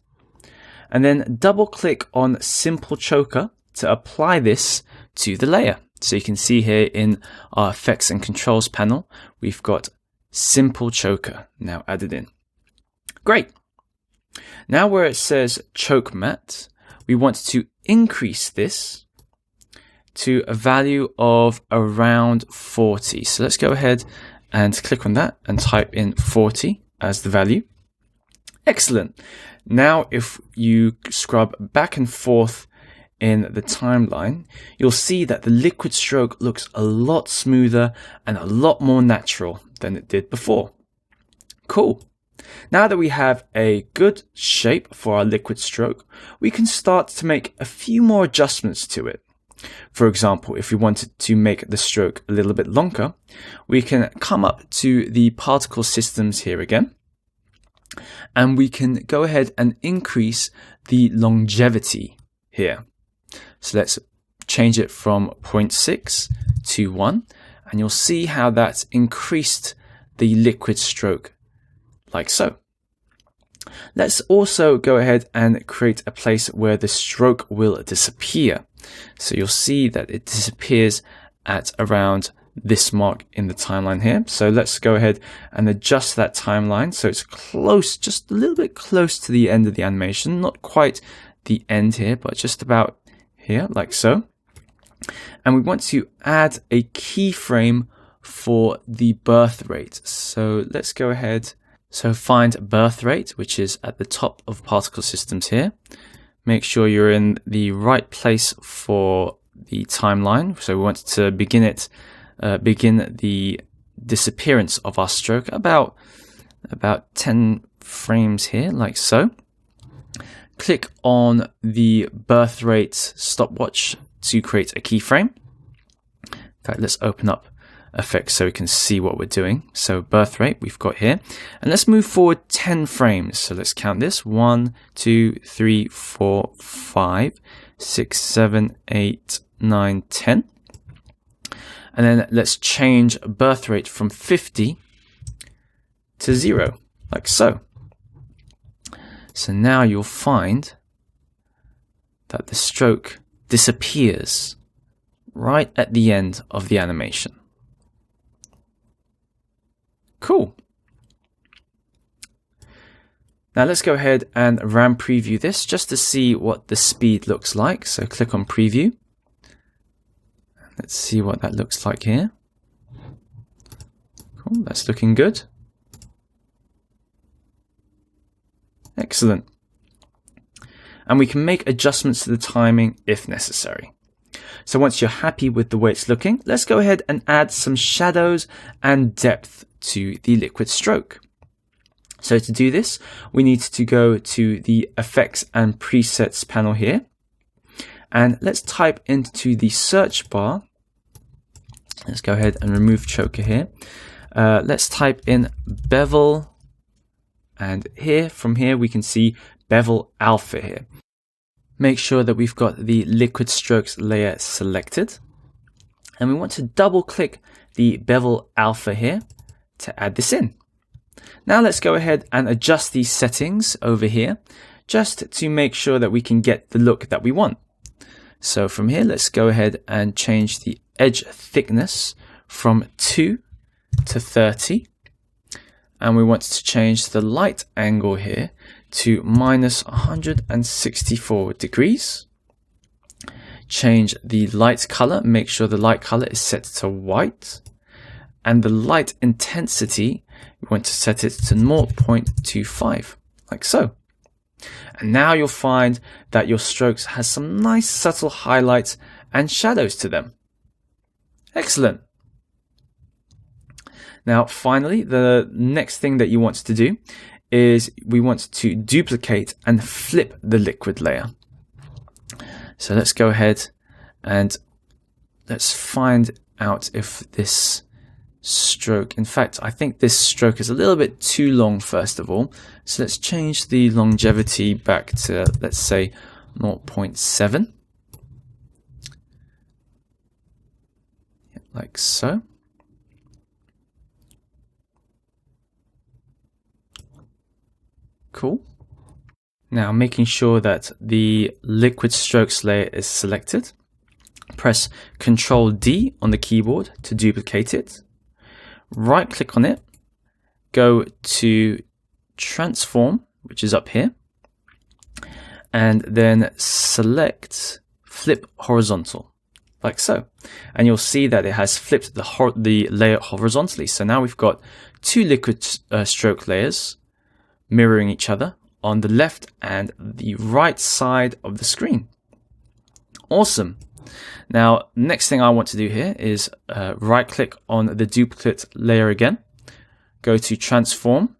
And then double click on Simple Choker to apply this to the layer. So you can see here in our Effects and Controls panel, we've got Simple Choker now added in. Great. Now where it says Choke Matte, we want to increase this to a value of around 40. So let's go ahead and click on that and type in 40 as the value. Excellent. Now if you scrub back and forth in the timeline, you'll see that the liquid stroke looks a lot smoother and a lot more natural than it did before. Cool. Now that we have a good shape for our liquid stroke, we can start to make a few more adjustments to it. For example, if we wanted to make the stroke a little bit longer, we can come up to the particle systems here again, and we can go ahead and increase the longevity here. So let's change it from 0.6 to 1, and you'll see how that's increased the liquid stroke like so. Let's also go ahead and create a place where the stroke will disappear. So you'll see that it disappears at around this mark in the timeline here. So let's go ahead and adjust that timeline so it's close, just a little bit close to the end of the animation. Not quite the end here, but just about here, like so. And we want to add a keyframe for the birth rate. So let's go ahead. So find birth rate, which is at the top of particle systems here. Make sure you're in the right place for the timeline. So we want to begin the disappearance of our stroke about 10 frames here, like so. Click on the birth rate stopwatch to create a keyframe. In fact, let's open up effect so we can see what we're doing. So birth rate we've got here. And let's move forward 10 frames. So let's count this. 1, 2, 3, 4, 5, 6, 7, 8, 9, 10. And then let's change birth rate from 50 to 0, like so. So now you'll find that the stroke disappears right at the end of the animation. Cool. Now let's go ahead and RAM preview this just to see what the speed looks like. So click on preview. Let's see what that looks like here. Cool, that's looking good. Excellent. And we can make adjustments to the timing if necessary. So once you're happy with the way it's looking, let's go ahead and add some shadows and depth to the liquid stroke. So to do this, we need to go to the Effects and Presets panel here. And let's type into the search bar. Let's go ahead and remove choker here. Let's type in bevel. And here, from here, we can see bevel alpha here. Make sure that we've got the liquid strokes layer selected. And we want to double click the bevel alpha here to add this in. Now let's go ahead and adjust these settings over here just to make sure that we can get the look that we want. So from here, let's go ahead and change the edge thickness from 2 to 30. And we want to change the light angle here to minus 164 degrees. Change the light color, make sure the light color is set to white. And the light intensity, we want to set it to 0.25, like so. And now you'll find that your strokes has some nice subtle highlights and shadows to them. Excellent. Now, finally, the next thing that you want to do is we want to duplicate and flip the liquid layer. So let's go ahead and let's find out if this stroke, in fact, I think this stroke is a little bit too long first of all. So let's change the longevity back to, let's say, 0.7. Like so. Cool. Now, making sure that the liquid strokes layer is selected, press Ctrl D on the keyboard to duplicate it. Right click on it, go to Transform, which is up here, and then select Flip Horizontal, like so. And you'll see that it has flipped the layer horizontally. So now we've got two liquid stroke layers mirroring each other on the left and the right side of the screen. Awesome. Now, next thing I want to do here is right click on the duplicate layer again, go to Transform,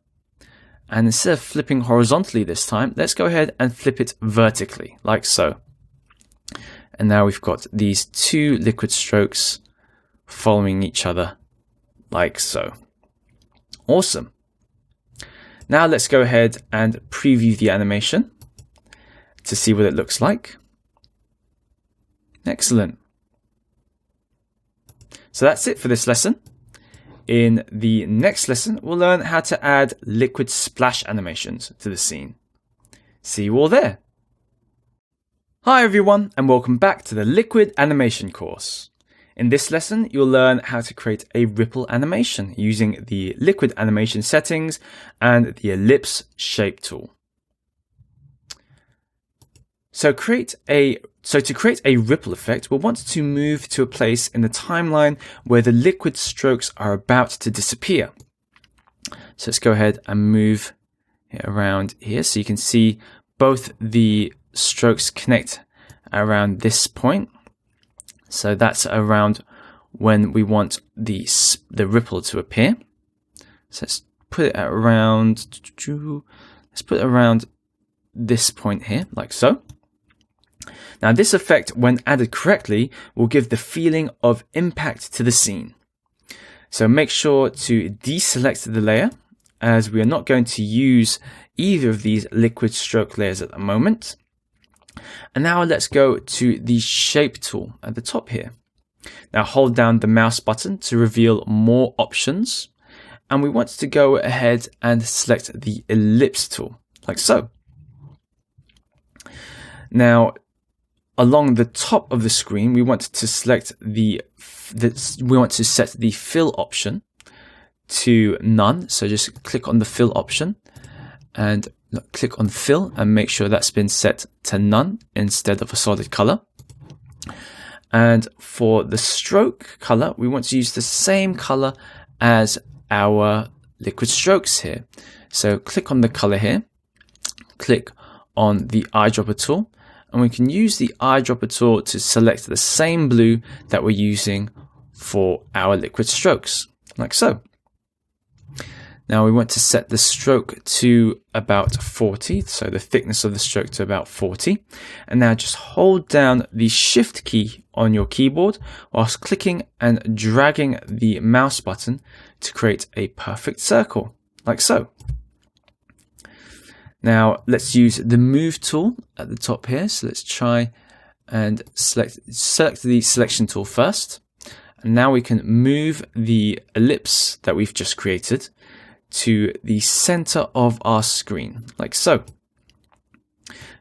and instead of flipping horizontally this time, let's go ahead and flip it vertically, like so. And now we've got these two liquid strokes following each other, like so. Awesome. Now let's go ahead and preview the animation to see what it looks like. Excellent. So that's it for this lesson. In the next lesson, we'll learn how to add liquid splash animations to the scene. See you all there. Hi everyone, and welcome back to the Liquid Animation course. In this lesson, you'll learn how to create a ripple animation using the liquid animation settings and the ellipse shape tool. So to create a ripple effect, we'll want to move to a place in the timeline where the liquid strokes are about to disappear. So let's go ahead and move it around here so you can see both the strokes connect around this point. So that's around when we want the ripple to appear. So let's put it around this point here, like so. Now this effect, when added correctly, will give the feeling of impact to the scene. So make sure to deselect the layer, as we are not going to use either of these liquid stroke layers at the moment. And now let's go to the shape tool at the top here. Now hold down the mouse button to reveal more options. And we want to go ahead and select the ellipse tool, like so. Now, along the top of the screen, we want to select we want to set the fill option to none. So just click on the fill option and click on fill and make sure that's been set to none instead of a solid color. And for the stroke color, we want to use the same color as our liquid strokes here. So click on the color here, click on the eyedropper tool, and we can use the eyedropper tool to select the same blue that we're using for our liquid strokes, like so. Now we want to set the stroke to about 40, so the thickness of the stroke to about 40. And now just hold down the Shift key on your keyboard whilst clicking and dragging the mouse button to create a perfect circle, like so. Now let's use the Move tool at the top here. So let's try and select the Selection tool first. And now we can move the ellipse that we've just created to the center of our screen, like so.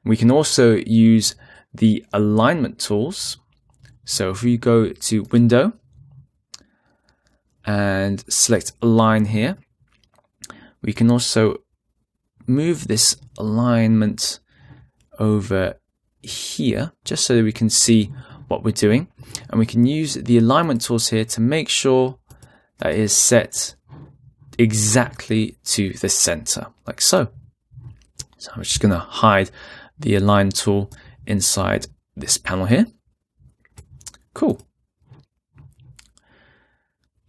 We can also use the alignment tools. So if we go to Window and select Align here, we can also move this alignment over here just so that we can see what we're doing. And we can use the alignment tools here to make sure that it is set exactly to the center, like so. So I'm just going to hide the align tool inside this panel here. Cool.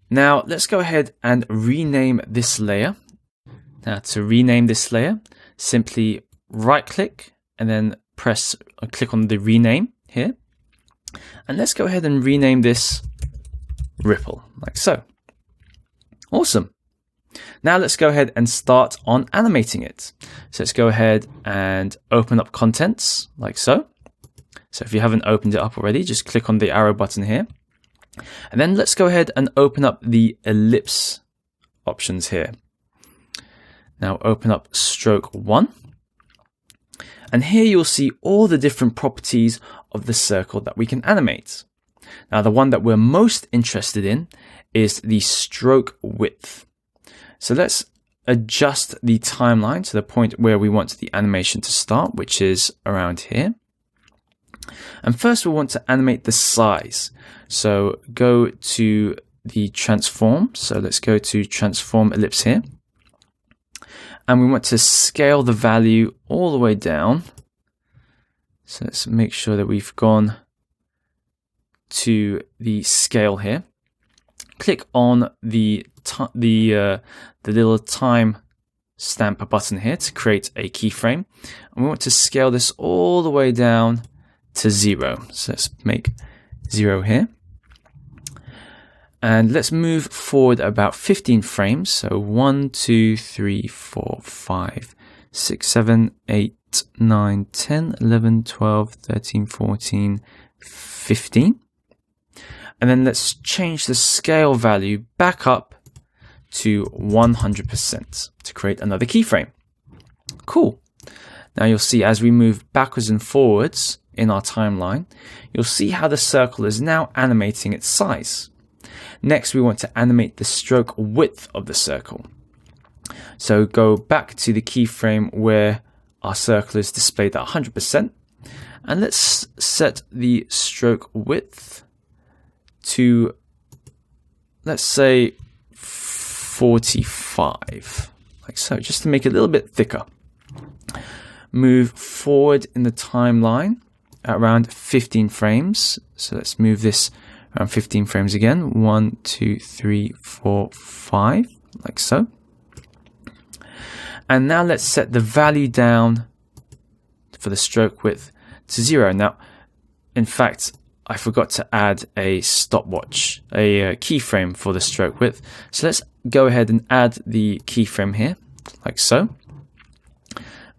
Now let's go ahead and rename this layer. Now to rename this layer, simply right click and then click on the rename here. And let's go ahead and rename this Ripple, like so. Awesome. Now let's go ahead and start on animating it. So let's go ahead and open up contents, like so. So if you haven't opened it up already, just click on the arrow button here. And then let's go ahead and open up the ellipse options here. Now open up stroke 1. And here you'll see all the different properties of the circle that we can animate. Now the one that we're most interested in is the stroke width. So let's adjust the timeline to the point where we want the animation to start, which is around here. And first we want to animate the size. So go to the transform. So let's go to transform ellipse here. And we want to scale the value all the way down. So let's make sure that we've gone to the scale here. Click on the little time stamp button here to create a keyframe. And we want to scale this all the way down to 0. So let's make 0 here. And let's move forward about 15 frames. So 1, 2, 3, 4, 5, 6, 7, 8, 9, 10, 11, 12, 13, 14, 15. And then let's change the scale value back up to 100% to create another keyframe. Cool. Now you'll see as we move backwards and forwards in our timeline, you'll see how the circle is now animating its size. Next, we want to animate the stroke width of the circle. So go back to the keyframe where our circle is displayed at 100%. And let's set the stroke width to, let's say, 45, like so, just to make it a little bit thicker. Move forward in the timeline at around 15 frames. So let's move this around 15 frames again. 1, 2, 3, 4, 5, like so. And now let's set the value down for the stroke width to 0. Now, in fact, I forgot to add a stopwatch, a keyframe for the stroke width. So let's go ahead and add the keyframe here, like so.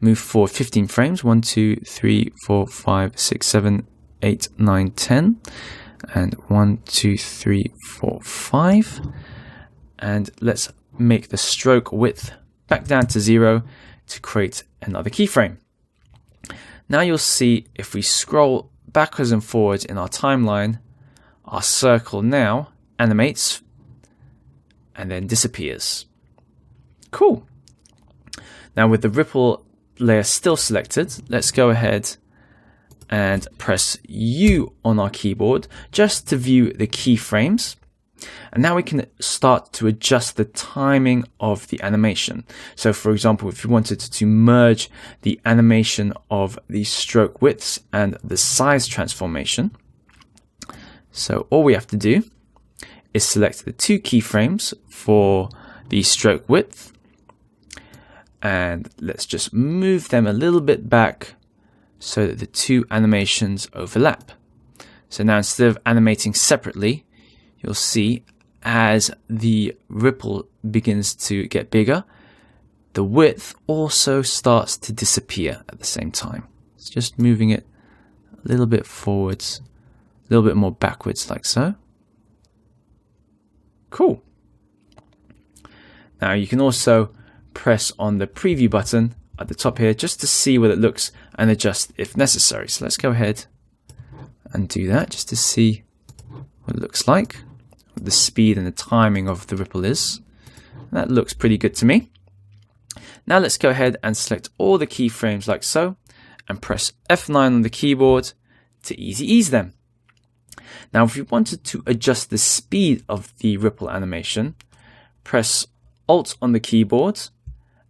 Move forward 15 frames, 1, 2, 3, 4, 5, 6, 7, 8, 9, 10. And 1, 2, 3, 4, 5. And let's make the stroke width back down to 0 to create another keyframe. Now you'll see if we scroll backwards and forwards in our timeline, our circle now animates and then disappears. Cool. Now with the ripple layer still selected, let's go ahead and press U on our keyboard just to view the keyframes. And now we can start to adjust the timing of the animation. So for example, if you wanted to merge the animation of the stroke widths and the size transformation, so all we have to do is select the 2 keyframes for the stroke width, and let's just move them a little bit back so that the 2 animations overlap. So now instead of animating separately, you'll see as the ripple begins to get bigger, the width also starts to disappear at the same time. It's just moving it a little bit forwards, a little bit more backwards like so. Cool. Now you can also press on the preview button at the top here just to see what it looks and adjust if necessary. So let's go ahead and do that just to see what it looks like, what the speed and the timing of the ripple is. That looks pretty good to me. Now let's go ahead and select all the keyframes like so and press F9 on the keyboard to easy ease them. Now if you wanted to adjust the speed of the ripple animation, press Alt on the keyboard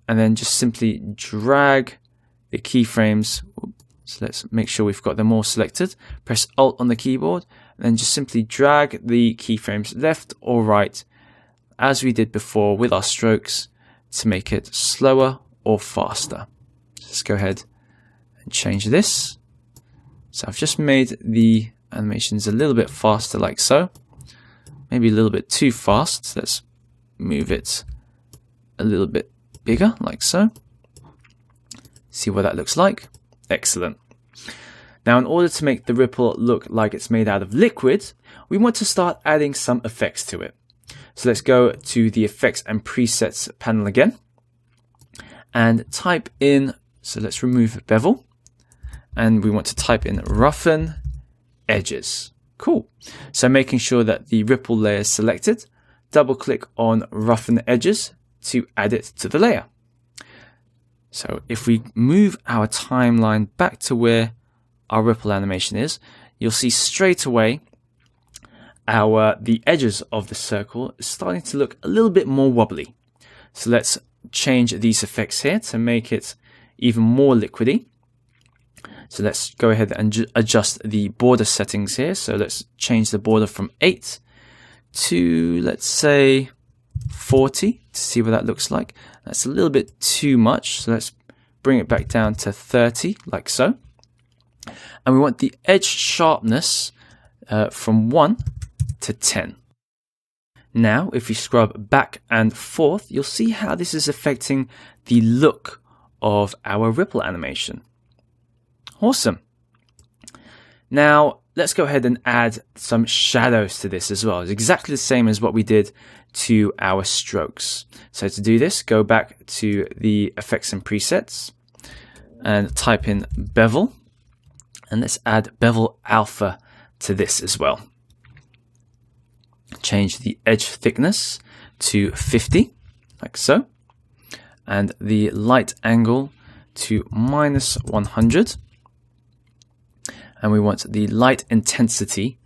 and then just simply drag the keyframes. So let's make sure we've got them all selected. Press Alt on the keyboard and then just simply drag the keyframes left or right as we did before with our strokes to make it slower or faster. Let's go ahead and change this. So I've just made the animations a little bit faster like so. Maybe a little bit too fast. So let's move it a little bit bigger like so. See what that looks like. Excellent. Now in order to make the ripple look like it's made out of liquid, we want to start adding some effects to it. So let's go to the Effects and Presets panel again and type in, so let's remove bevel, and we want to type in roughen edges. Cool. So making sure that the ripple layer is selected, double click on roughen edges to add it to the layer. So if we move our timeline back to where our ripple animation is, you'll see straight away the edges of the circle is starting to look a little bit more wobbly. So let's change these effects here to make it even more liquidy. So let's go ahead and adjust the border settings here. So let's change the border from 8 to, let's say, 40 to see what that looks like. That's a little bit too much. So let's bring it back down to 30 like so. And we want the edge sharpness from 1 to 10. Now, if we scrub back and forth, you'll see how this is affecting the look of our ripple animation. Awesome. Now, let's go ahead and add some shadows to this as well. It's exactly the same as what we did to our strokes. So to do this, go back to the Effects and Presets and type in bevel. And let's add bevel alpha to this as well. Change the edge thickness to 50, like so. And the light angle to -100. And we want the light intensity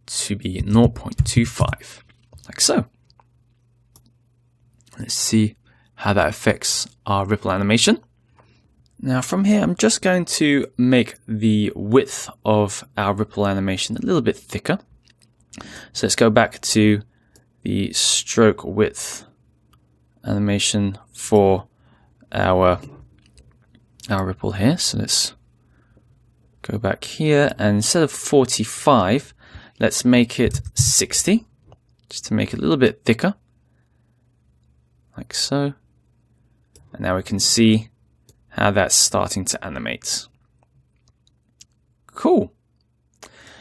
to be 0.25, like so. Let's see how that affects our ripple animation. Now from here, I'm just going to make the width of our ripple animation a little bit thicker. So let's go back to the stroke width animation for our ripple here. So let's go back here, and instead of 45, let's make it 60, just to make it a little bit thicker, like so. And now we can see how that's starting to animate. Cool.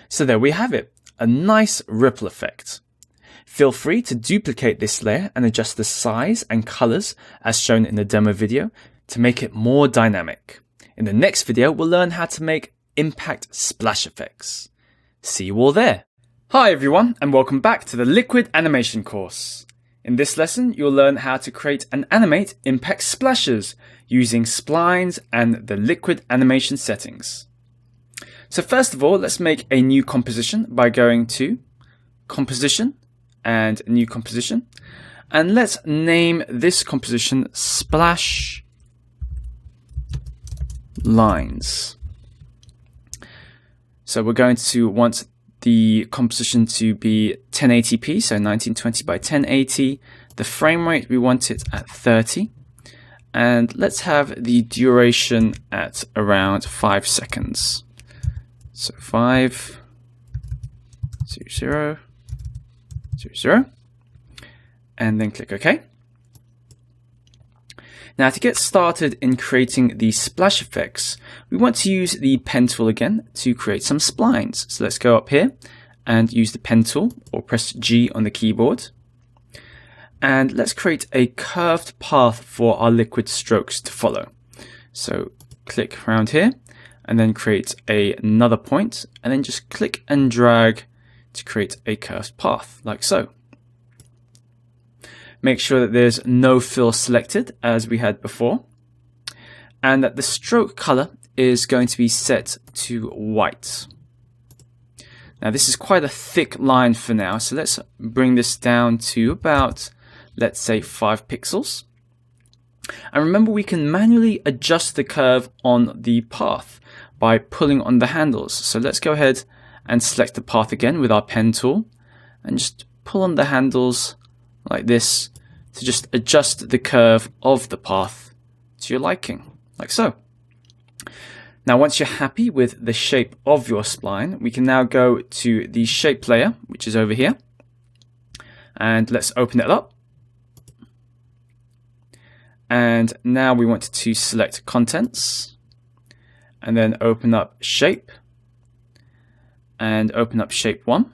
So there we have it, a nice ripple effect. Feel free to duplicate this layer and adjust the size and colors as shown in the demo video to make it more dynamic. In the next video, we'll learn how to make impact splash effects. See you all there. Hi everyone, and welcome back to the Liquid Animation course. In this lesson, you'll learn how to create and animate impact splashes using splines and the Liquid Animation settings. So first of all, let's make a new composition by going to Composition and New Composition. And let's name this composition Splash Lines. So we're going to want the composition to be 1080p, so 1920 by 1080. The frame rate, we want it at 30. And let's have the duration at around 5 seconds. So 5, 0, 0, and then click OK. Now to get started in creating the splash effects, we want to use the pen tool again to create some splines. So let's go up here and use the pen tool, or press G on the keyboard. And let's create a curved path for our liquid strokes to follow. So click around here and then create another point, and then just click and drag to create a curved path, like so. Make sure that there's no fill selected, as we had before, and that the stroke color is going to be set to white. Now this is quite a thick line for now, so let's bring this down to about, let's say, 5 pixels. And remember, we can manually adjust the curve on the path by pulling on the handles. So let's go ahead and select the path again with our pen tool and just pull on the handles like this to just adjust the curve of the path to your liking, like so. Now once you're happy with the shape of your spline, we can now go to the shape layer, which is over here, and let's open it up. And now we want to select contents and then open up shape and open up shape 1.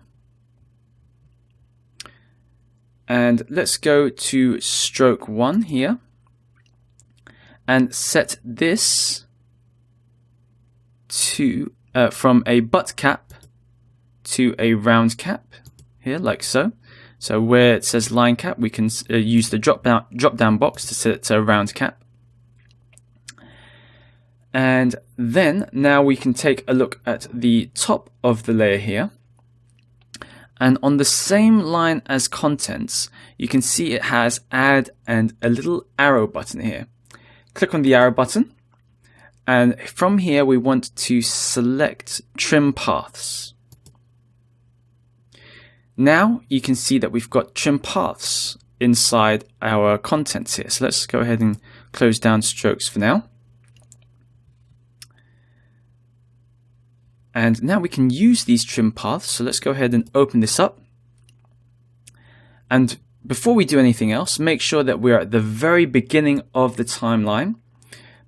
And let's go to stroke 1 here and set this to from a butt cap to a round cap here, like so. So where it says line cap, we can use the drop down box to set it to a round cap. And then now we can take a look at the top of the layer here. And on the same line as contents, you can see it has add and a little arrow button here. Click on the arrow button. And from here, we want to select trim paths. Now you can see that we've got trim paths inside our contents here. So let's go ahead and close down strokes for now. And now we can use these trim paths. So let's go ahead and open this up. And before we do anything else, make sure that we're at the very beginning of the timeline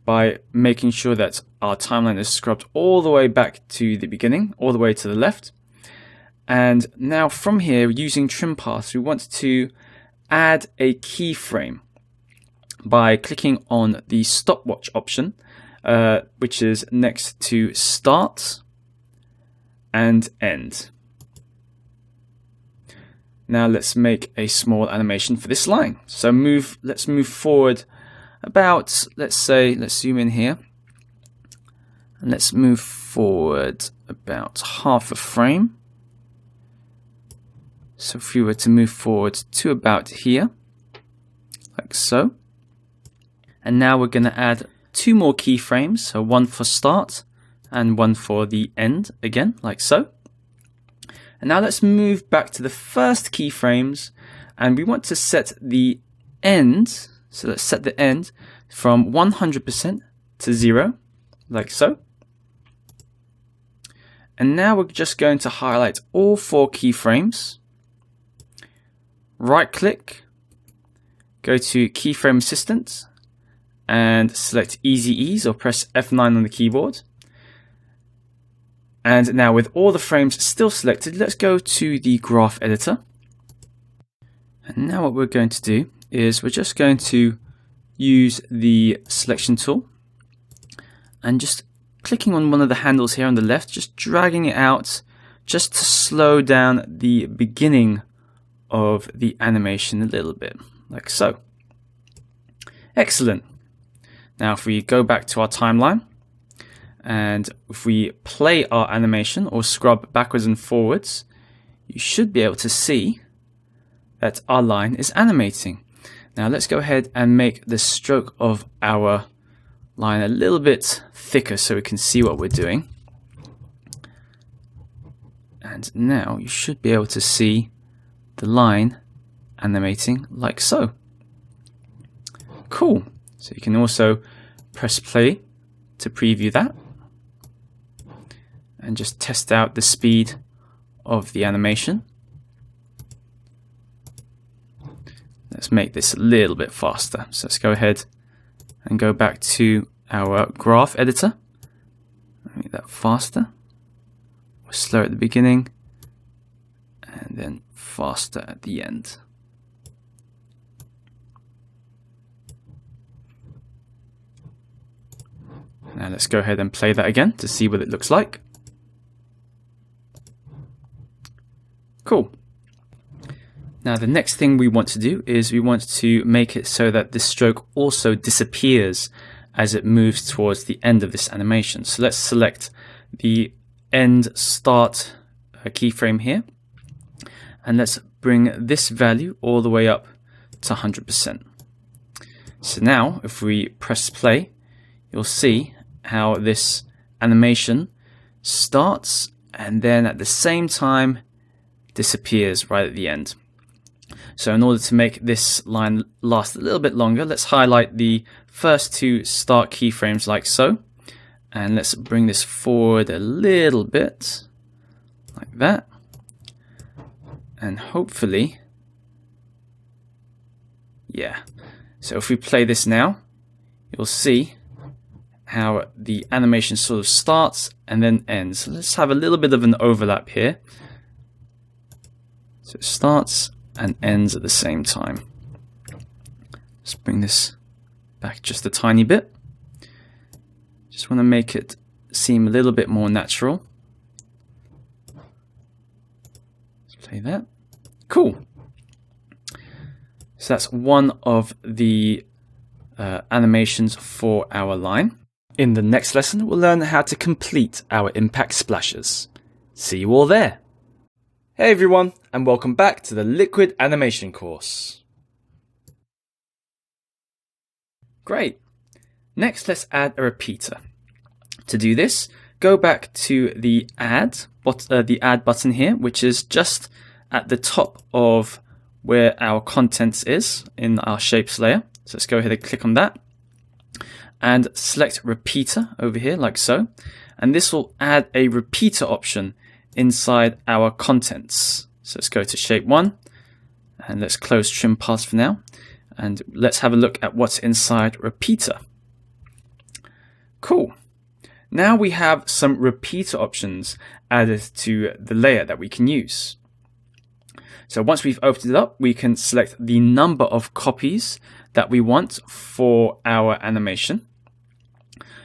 by making sure that our timeline is scrubbed all the way back to the beginning, all the way to the left. And now from here, using trim paths, we want to add a keyframe by clicking on the stopwatch option, which is next to start and end. Now let's make a small animation for this line. So let's move forward about, let's zoom in here, and let's move forward about half a frame. So if we were to move forward to about here, like so. And now we're going to add 2 more keyframes, so one for start and one for the end again, like so. And now let's move back to the first keyframes, and we want to set the end, so let's set the end from 100% to 0, like so. And now we're just going to highlight all 4 keyframes, right click, go to Keyframe Assistant, and select Easy Ease or press F9 on the keyboard. And now with all the frames still selected, let's go to the graph editor. And now what we're going to do is we're just going to use the selection tool and just clicking on one of the handles here on the left, just dragging it out just to slow down the beginning of the animation a little bit, like so. Excellent. Now if we go back to our timeline, and if we play our animation or scrub backwards and forwards, you should be able to see that our line is animating. Now let's go ahead and make the stroke of our line a little bit thicker so we can see what we're doing. And now you should be able to see the line animating like so. Cool. So you can also press play to preview that and just test out the speed of the animation. Let's make this a little bit faster. So let's go ahead and go back to our graph editor. Make that faster. We're slow at the beginning and then faster at the end. Now let's go ahead and play that again to see what it looks like. Cool. Now the next thing we want to do is we want to make it so that this stroke also disappears as it moves towards the end of this animation. So let's select the end start keyframe here, and let's bring this value all the way up to 100%. So now if we press play, you'll see how this animation starts and then at the same time disappears right at the end. So in order to make this line last a little bit longer, let's highlight the first 2 start keyframes like so, and let's bring this forward a little bit like that, and hopefully, yeah. So if we play this now, you'll see how the animation sort of starts and then ends. So let's have a little bit of an overlap here. So it starts and ends at the same time. Let's bring this back just a tiny bit. Just want to make it seem a little bit more natural. Let's play that. Cool. So that's one of the animations for our line. In the next lesson, we'll learn how to complete our impact splashes. See you all there. Hey everyone, and welcome back to the Liquid Animation course. Great. Next, let's add a repeater. To do this, go back to the add button here, which is just at the top of where our contents is in our shapes layer. So let's go ahead and click on that and select repeater over here like so. And this will add a repeater option inside our contents. So let's go to shape 1 and let's close trim paths for now. And let's have a look at what's inside repeater. Cool. Now we have some repeater options added to the layer that we can use. So once we've opened it up, we can select the number of copies that we want for our animation.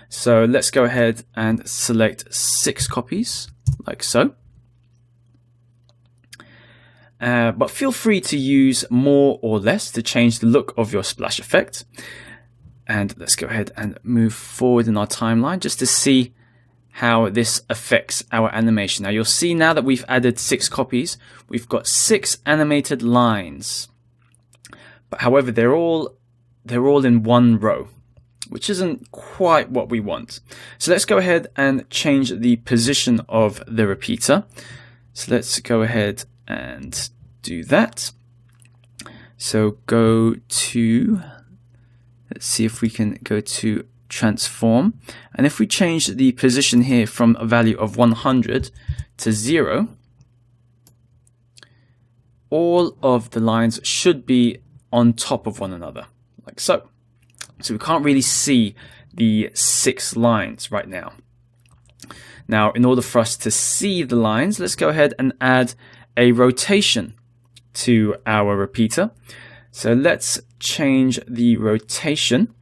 So let's go ahead and select 6 copies, like so. But feel free to use more or less to change the look of your splash effect. And let's go ahead and move forward in our timeline just to see how this affects our animation. Now you'll see now that we've added 6 copies, we've got 6 animated lines. But however, they're all in one row, which isn't quite what we want. So let's go ahead and change the position of the repeater. So let's go ahead and do that. So go to, let's see if we can go to transform, and if we change the position here from a value of 100 to 0, all of the lines should be on top of one another, like so. So we can't really see the 6 lines right now. Now, in order for us to see the lines, let's go ahead and add a rotation to our repeater. So let's change the rotation.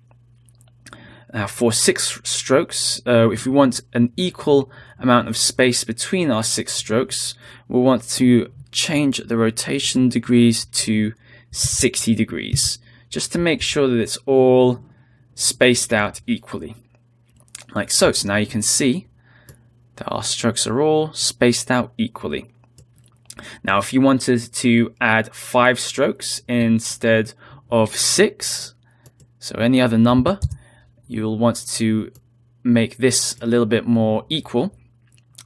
For 6 strokes, if we want an equal amount of space between our 6 strokes, we'll want to change the rotation degrees to 60 degrees, just to make sure that it's all spaced out equally, like so. So now you can see that our strokes are all spaced out equally. Now, if you wanted to add 5 strokes instead of 6, so any other number, you'll want to make this a little bit more equal.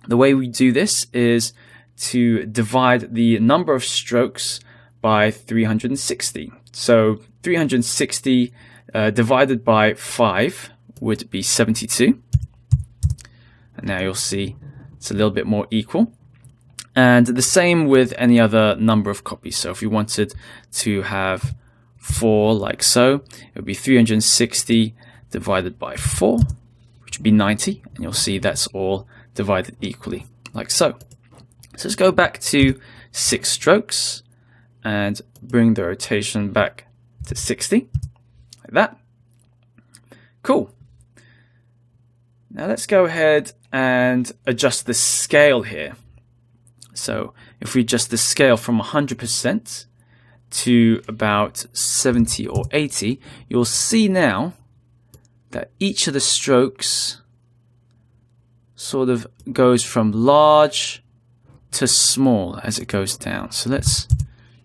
The way we do this is to divide the number of strokes by 360. So 360 divided by 5 would be 72. And now you'll see it's a little bit more equal. And the same with any other number of copies. So if you wanted to have 4 like so, it would be 360 divided by 4, which would be 90. And you'll see that's all divided equally, like so. So let's go back to 6 strokes and bring the rotation back to 60, like that. Cool. Now let's go ahead and adjust the scale here. So if we adjust the scale from 100% to about 70 or 80, you'll see now that each of the strokes sort of goes from large to small as it goes down. So let's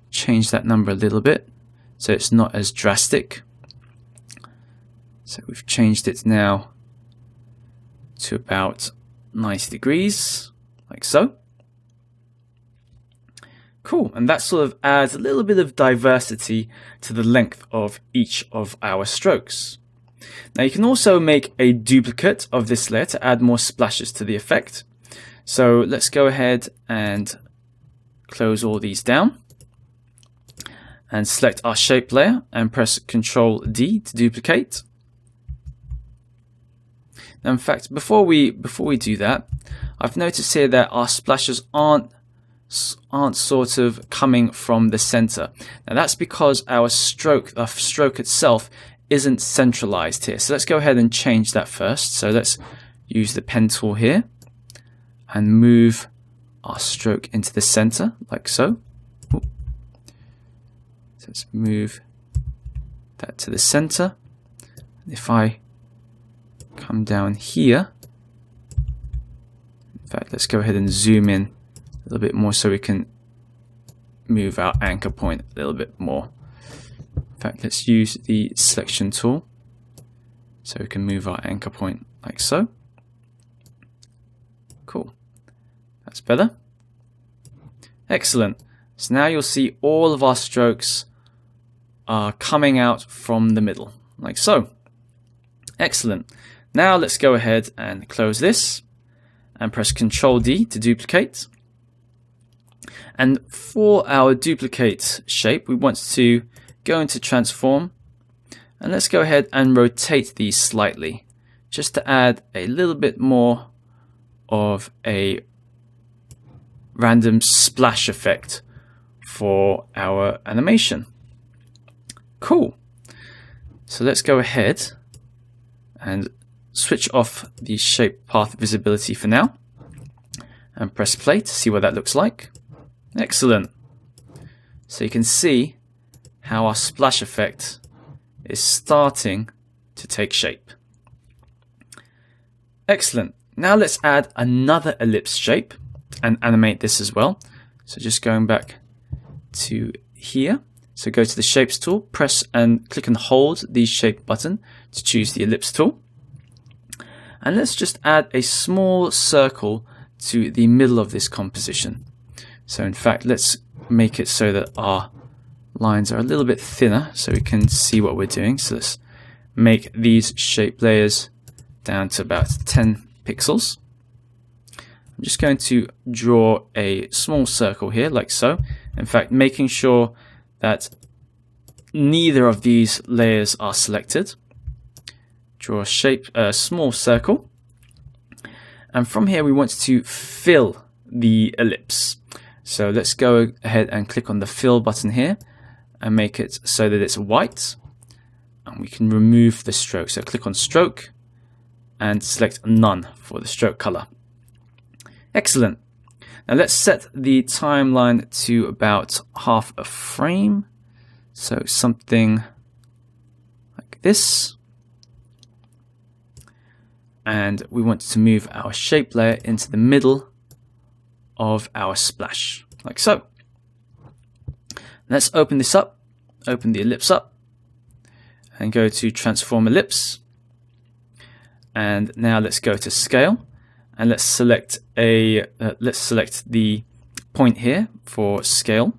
change that number a little bit so it's not as drastic. So we've changed it now to about 90 degrees, like so. Cool, and that sort of adds a little bit of diversity to the length of each of our strokes. Now you can also make a duplicate of this layer to add more splashes to the effect. So let's go ahead and close all these down and select our shape layer and press Ctrl D to duplicate. Now, in fact, before we do that, I've noticed here that our splashes aren't sort of coming from the center. Now that's because our stroke itself isn't centralized here. So let's go ahead and change that first. So let's use the pen tool here and move our stroke into the center, like so. So let's move that to the center. If I come down here, in fact, let's go ahead and zoom in a little bit more so we can move our anchor point a little bit more. In fact, let's use the selection tool so we can move our anchor point like so. Cool. That's better. Excellent. So now you'll see all of our strokes are coming out from the middle, like so. Excellent. Now let's go ahead and close this and press Ctrl D to duplicate. And for our duplicate shape, we want to go into transform, and let's go ahead and rotate these slightly just to add a little bit more of a random splash effect for our animation. Cool. So let's go ahead and switch off the shape path visibility for now and press play to see what that looks like. Excellent. So you can see how our splash effect is starting to take shape. Excellent. Now let's add another ellipse shape and animate this as well. So just going back to here. So go to the shapes tool, press and click and hold the shape button to choose the ellipse tool. And let's just add a small circle to the middle of this composition. So in fact, let's make it so that our lines are a little bit thinner so we can see what we're doing. So let's make these shape layers down to about 10 pixels. I'm just going to draw a small circle here, like so. In fact, making sure that neither of these layers are selected. Draw a shape, a small circle. And from here, we want to fill the ellipse. So let's go ahead and click on the fill button here and make it so that it's white. And we can remove the stroke. So click on stroke and select none for the stroke color. Excellent. Now let's set the timeline to about half a frame. So something like this. And we want to move our shape layer into the middle of our splash, like so. Let's open this up, open the ellipse up, and go to Transform Ellipse. And now let's go to Scale, and let's select the point here for scale.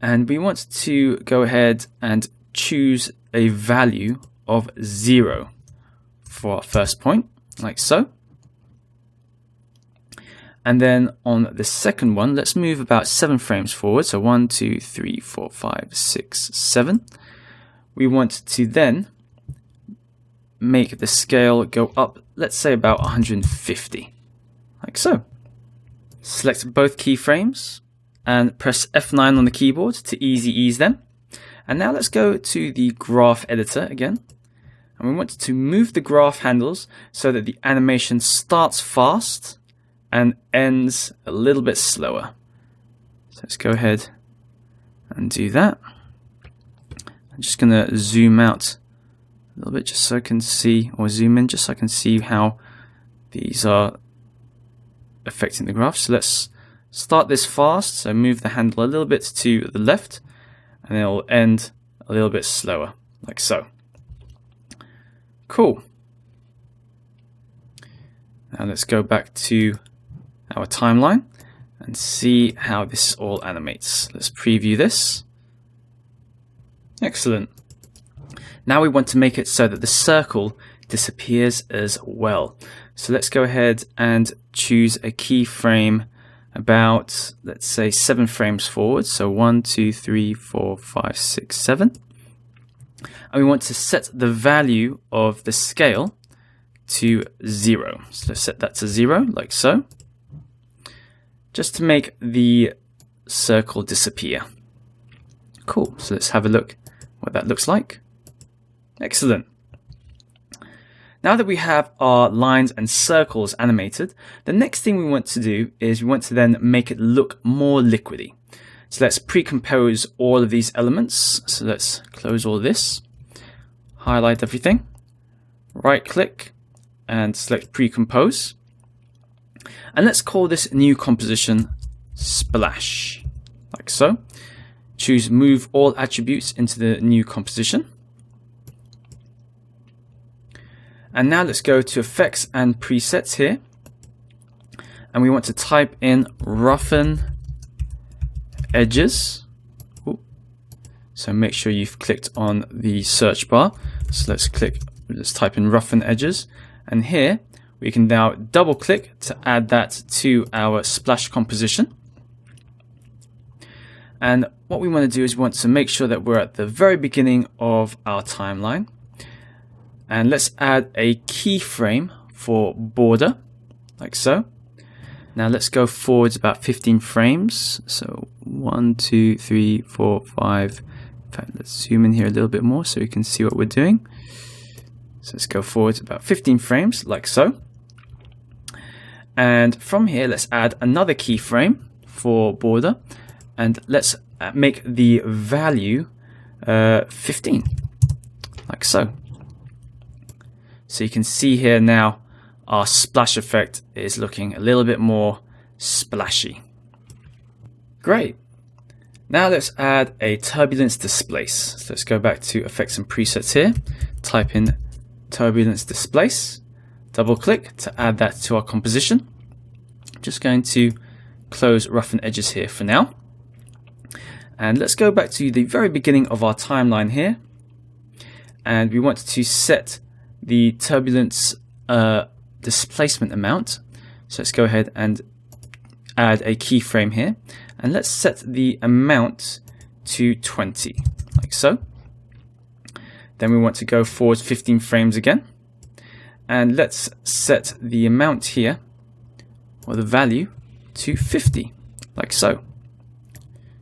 And we want to go ahead and choose a value of 0 for our first point, like so. And then on the second one, let's move about 7 frames forward. So 1, 2, 3, 4, 5, 6, 7. We want to then make the scale go up, let's say about 150, like so. Select both keyframes and press F9 on the keyboard to easy ease them. And now let's go to the graph editor again. And we want to move the graph handles so that the animation starts fast and ends a little bit slower. So let's go ahead and do that. I'm just going to zoom out a little bit just so I can see, or zoom in just so I can see how these are affecting the graph. So let's start this fast, so move the handle a little bit to the left, and it will end a little bit slower, like so. Cool. Now let's go back to our timeline and see how this all animates. Let's preview this. Excellent. Now we want to make it so that the circle disappears as well. So let's go ahead and choose a keyframe about, let's say, 7 frames forward. So 1, 2, 3, 4, 5, 6, 7. And we want to set the value of the scale to 0. So let's set that to 0, like so, just to make the circle disappear. Cool. So let's have a look what that looks like. Excellent. Now that we have our lines and circles animated, the next thing we want to do is we want to then make it look more liquidy. So let's pre-compose all of these elements. So let's close all this, highlight everything, right click and select pre-compose. And let's call this new composition Splash, like so. Choose Move All Attributes into the new composition. And now let's go to Effects and Presets here. And we want to type in Roughen Edges. Ooh. So make sure you've clicked on the search bar. So let's type in Roughen Edges. And here we can now double click to add that to our splash composition. And what we want to do is we want to make sure that we're at the very beginning of our timeline. And let's add a keyframe for border, like so. Now let's go forwards about 15 frames. So 1, 2, 3, 4, 5. In fact, let's zoom in here a little bit more so we can see what we're doing. So let's go forwards about 15 frames, like so. And from here, let's add another keyframe for border. And let's make the value 15, like so. So you can see here now our splash effect is looking a little bit more splashy. Great. Now let's add a turbulence displace. So let's go back to Effects and Presets here. Type in Turbulence Displace. Double click to add that to our composition. Just going to close Roughen Edges here for now. And let's go back to the very beginning of our timeline here. and we want to set the turbulence displacement amount. So let's go ahead and add a keyframe here, and let's set the amount to 20, like so. Then we want to go forward 15 frames again, and let's set the amount here, or the value, to 50, like so,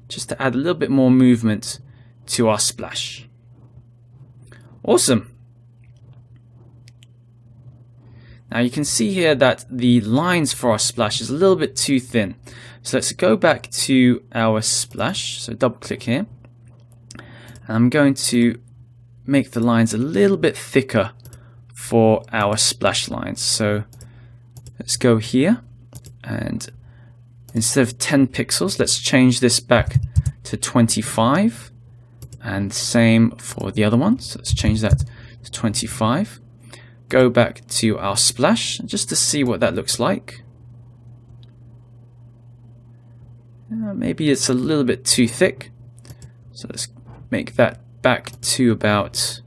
just to add a little bit more movement to our splash. Awesome. Now you can see here that the lines for our splash is a little bit too thin. So let's go back to our splash. So double click here. And I'm going to make the lines a little bit thicker for our splash lines. So let's go here, and instead of 10 pixels, let's change this back to 25. And same for the other one. So let's change that to 25. Go back to our splash just to see what that looks like. Maybe it's a little bit too thick. So let's make that back to about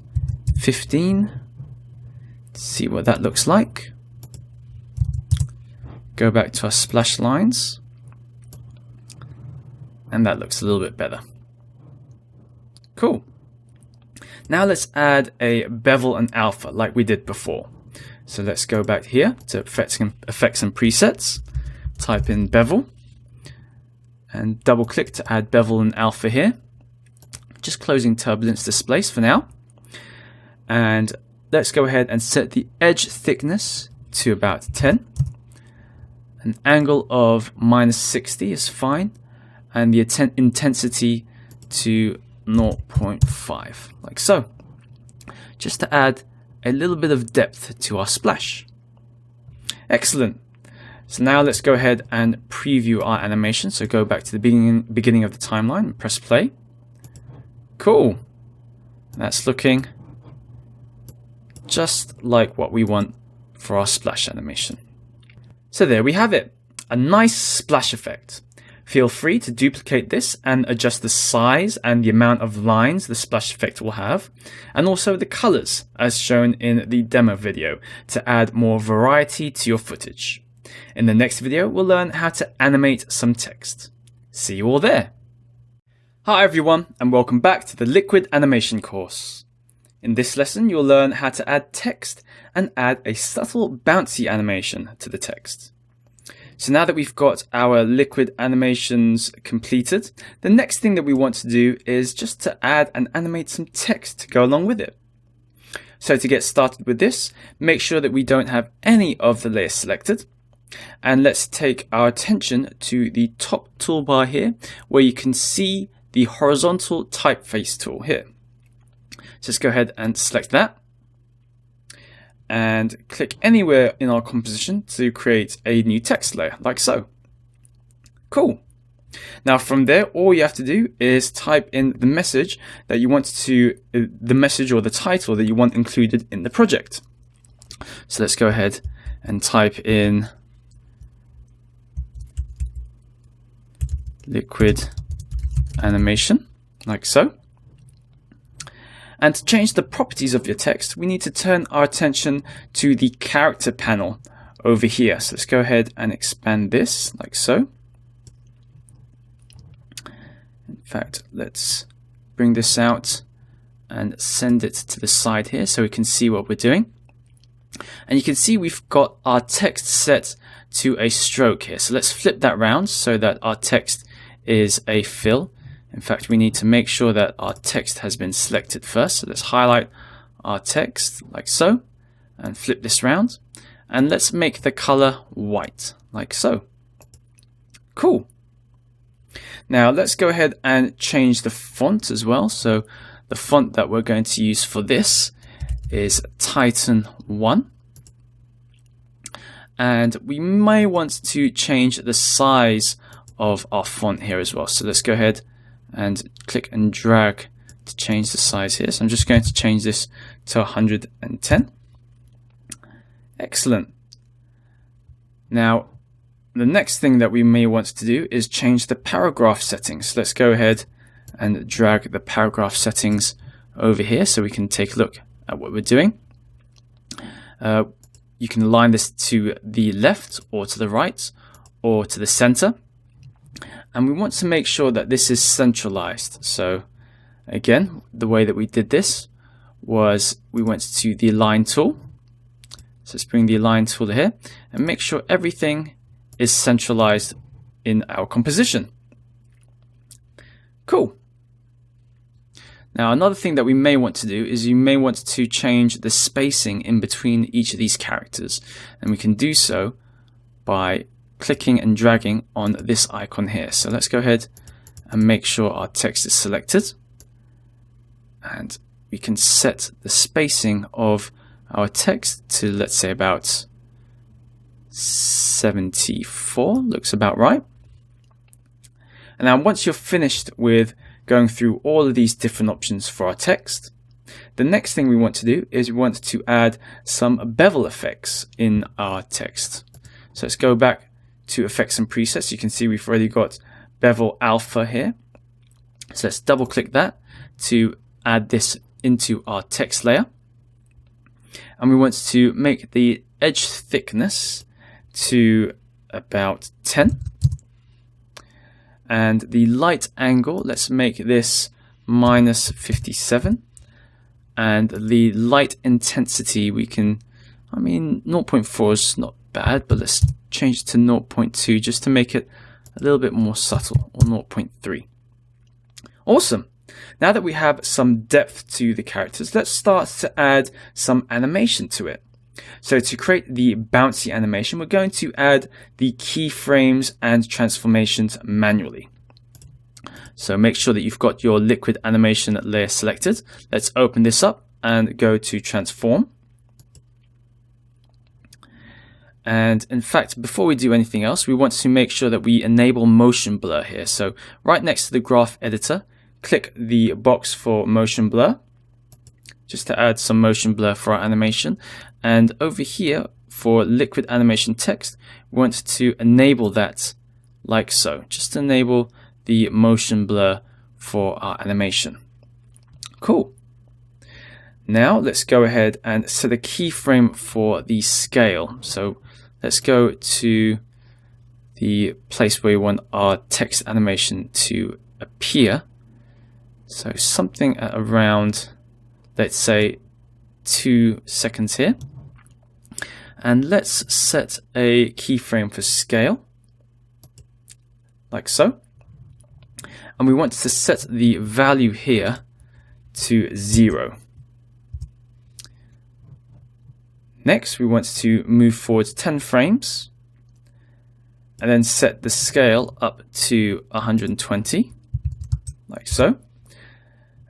15. See what that looks like. Go back to our splash lines. And that looks a little bit better. Cool. Now let's add a bevel and alpha like we did before. So let's go back here to effects and presets, type in bevel, and double click to add bevel and alpha here. Just closing turbulence displace for now. And let's go ahead and set the edge thickness to about 10. An angle of -60 is fine, and the intensity to 0.5, like so, just to add a little bit of depth to our splash. Excellent. So now let's go ahead and preview our animation. So go back to the beginning of the timeline and press play. Cool. That's looking just like what we want for our splash animation. So there we have it, a nice splash effect. Feel free to duplicate this and adjust the size and the amount of lines the splash effect will have, and also the colors as shown in the demo video to add more variety to your footage. In the next video, we'll learn how to animate some text. See you all there. Hi everyone, and welcome back to the Liquid Animation course. In this lesson, you'll learn how to add text and add a subtle bouncy animation to the text. So now that we've got our liquid animations completed, the next thing that we want to do is just to add and animate some text to go along with it. So to get started with this, make sure that we don't have any of the layers selected. And let's take our attention to the top toolbar here, where you can see the horizontal typeface tool here. So let's go ahead and select that. And click anywhere in our composition to create a new text layer, like so. Cool. Now from there, all you have to do is type in the message that you want the message or the title that you want included in the project. So let's go ahead and type in liquid animation, like so. And to change the properties of your text, we need to turn our attention to the character panel over here. So let's go ahead and expand this like so. In fact, let's bring this out and send it to the side here so we can see what we're doing. And you can see we've got our text set to a stroke here. So let's flip that round so that our text is a fill. In fact, we need to make sure that our text has been selected first. So let's highlight our text like so and flip this round. And let's make the color white like so. Cool. Now let's go ahead and change the font as well. So the font that we're going to use for this is Titan 1. And we may want to change the size of our font here as well. So let's go ahead and click and drag to change the size here. So I'm just going to change this to 110. Excellent. Now, the next thing that we may want to do is change the paragraph settings. So let's go ahead and drag the paragraph settings over here so we can take a look at what we're doing. You can align this to the left or to the right or to the center. And we want to make sure that this is centralized. So again, the way that we did this was we went to the Align tool. So let's bring the Align tool here and make sure everything is centralized in our composition. Cool. Now, another thing that we may want to do is you may want to change the spacing in between each of these characters. And we can do so by clicking and dragging on this icon here. So let's go ahead and make sure our text is selected. And we can set the spacing of our text to, let's say, about 74. Looks about right. And now once you're finished with going through all of these different options for our text, the next thing we want to do is we want to add some bevel effects in our text. So let's go back to effects and presets. You can see we've already got bevel alpha here. So let's double click that to add this into our text layer. And we want to make the edge thickness to about 10. And the light angle, let's make this minus 57. And the light intensity, we can, 0.4 is not bad, but let's change it to 0.2 just to make it a little bit more subtle, or 0.3. Awesome. Now that we have some depth to the characters, let's start to add some animation to it. So to create the bouncy animation, we're going to add the keyframes and transformations manually. So make sure that you've got your liquid animation layer selected. Let's open this up and go to transform. And in fact, before we do anything else, we want to make sure that we enable motion blur here. So right next to the graph editor, click the box for motion blur, just to add some motion blur for our animation. And over here for liquid animation text, we want to enable that like so. Just enable the motion blur for our animation. Cool. Now let's go ahead and set a keyframe for the scale. So let's go to the place where we want our text animation to appear. So something at around, let's say, 2 seconds here. And let's set a keyframe for scale, like so. And we want to set the value here to 0. Next, we want to move forward 10 frames and then set the scale up to 120, like so.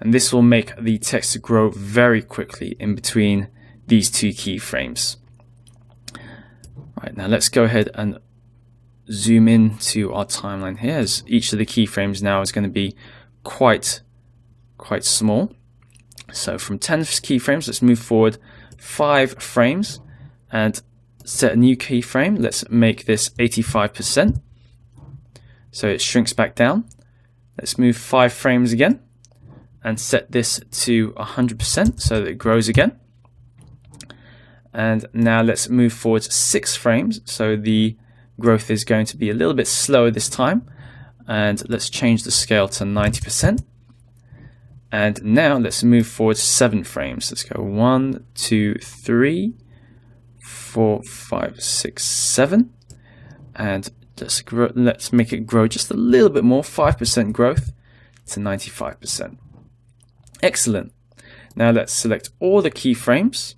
And this will make the text grow very quickly in between these two keyframes. Right, now let's go ahead and zoom in to our timeline here, as each of the keyframes now is going to be quite small. So from 10 keyframes, let's move forward 5 frames and set a new keyframe. Let's make this 85%. So it shrinks back down. Let's move 5 frames again and set this to 100% so that it grows again. And now let's move forward 6 frames. So the growth is going to be a little bit slower this time. And let's change the scale to 90%. And now let's move forward 7 frames. Let's go 1, 2, 3, 4, 5, 6, 7. And let's make it grow just a little bit more, 5% growth to 95%. Excellent. Now let's select all the keyframes,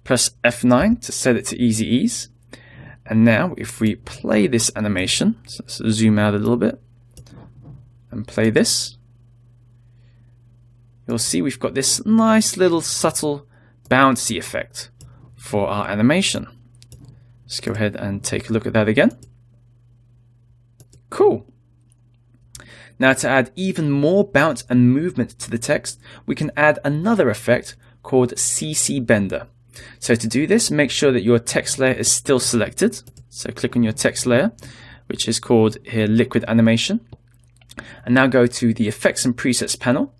press F9 to set it to easy ease. And now if we play this animation, so let's zoom out a little bit and play this, you'll see we've got this nice little subtle bouncy effect for our animation. Let's go ahead and take a look at that again. Cool. Now to add even more bounce and movement to the text, we can add another effect called CC Bender. So to do this, make sure that your text layer is still selected. So click on your text layer, which is called here Liquid Animation. And now go to the Effects and Presets panel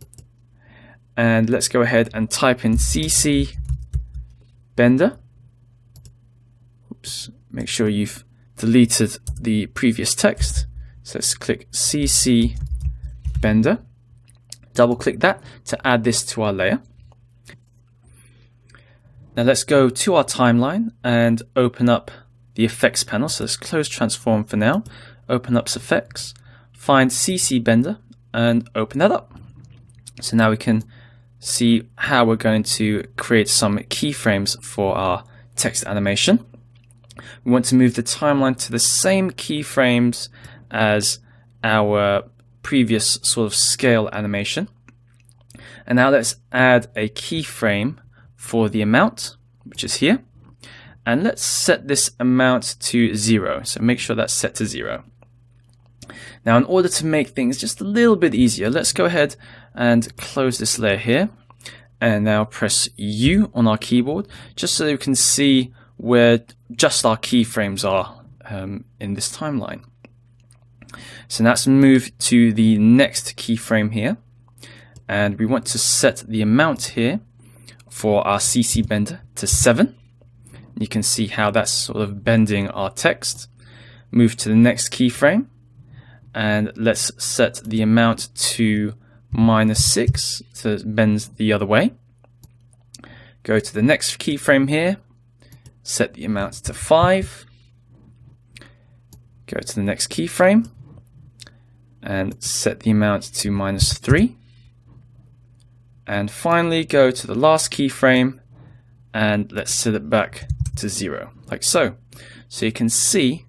And let's go ahead and type in CC Bender. Oops, make sure you've deleted the previous text. So let's click CC Bender. Double click that to add this to our layer. Now let's go to our timeline and open up the effects panel. So let's close transform for now. Open up effects, find CC Bender and open that up. So now we can see how we're going to create some keyframes for our text animation. We want to move the timeline to the same keyframes as our previous sort of scale animation. And now let's add a keyframe for the amount, which is here. And let's set this amount to 0. So make sure that's set to 0. Now, in order to make things just a little bit easier, let's go ahead and close this layer here. And now press U on our keyboard, just so you can see where just our keyframes are in this timeline. So now let's move to the next keyframe here. And we want to set the amount here for our CC Bender to 7. You can see how that's sort of bending our text. Move to the next keyframe. And let's set the amount to -6 so it bends the other way. Go to the next keyframe here. Set the amount to 5. Go to the next keyframe. And set the amount to -3. And finally go to the last keyframe. And let's set it back to 0, like so. So you can see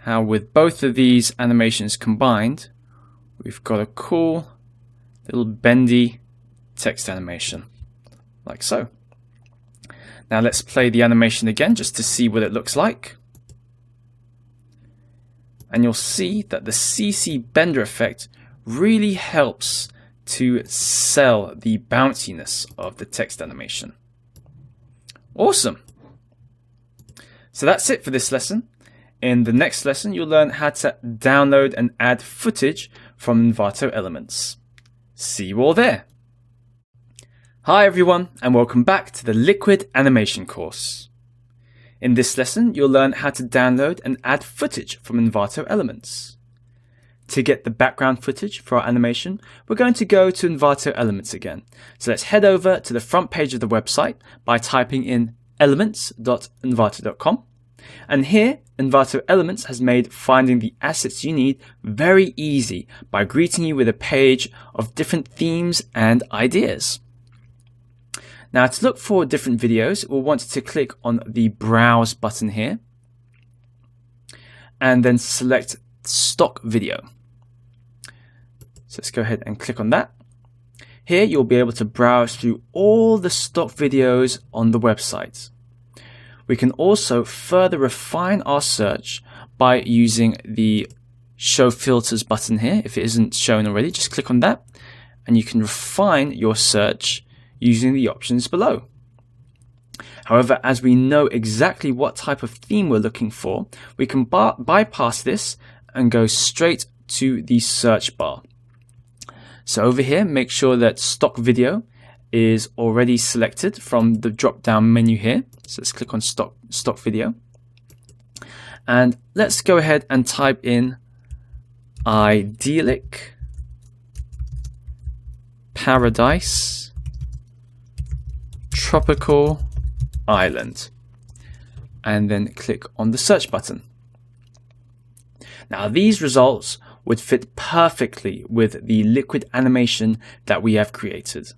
how with both of these animations combined, we've got a cool little bendy text animation, like so. Now let's play the animation again just to see what it looks like. And you'll see that the CC Bender effect really helps to sell the bounciness of the text animation. Awesome! So that's it for this lesson. In the next lesson, you'll learn how to download and add footage from Envato Elements. See you all there. Hi everyone, and welcome back to the Liquid Animation course. In this lesson, you'll learn how to download and add footage from Envato Elements. To get the background footage for our animation, we're going to go to Envato Elements again. So let's head over to the front page of the website by typing in elements.envato.com. And here, Envato Elements has made finding the assets you need very easy by greeting you with a page of different themes and ideas. Now, to look for different videos, we'll want to click on the Browse button here and then select Stock Video. So let's go ahead and click on that. Here, you'll be able to browse through all the stock videos on the website. We can also further refine our search by using the Show Filters button here. If it isn't shown already, just click on that and you can refine your search using the options below. However, as we know exactly what type of theme we're looking for, we can bypass this and go straight to the search bar. So over here, make sure that stock video is already selected from the drop-down menu here. So let's click on stock video. And let's go ahead and type in idyllic paradise tropical island. And then click on the search button. Now these results would fit perfectly with the liquid animation that we have created.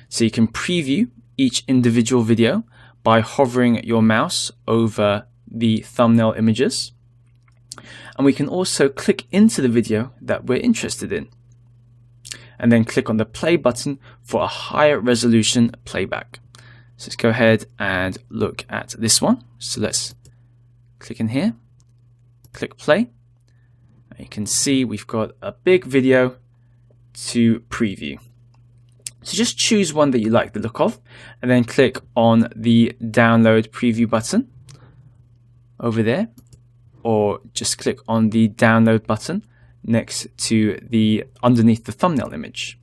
So you can preview each individual video by hovering your mouse over the thumbnail images. And we can also click into the video that we're interested in. And then click on the play button for a higher resolution playback. So let's go ahead and look at this one. So let's click in here, click play. And you can see we've got a big video to preview. So just choose one that you like the look of and then click on the download preview button over there, or just click on the download button next to the underneath the thumbnail image,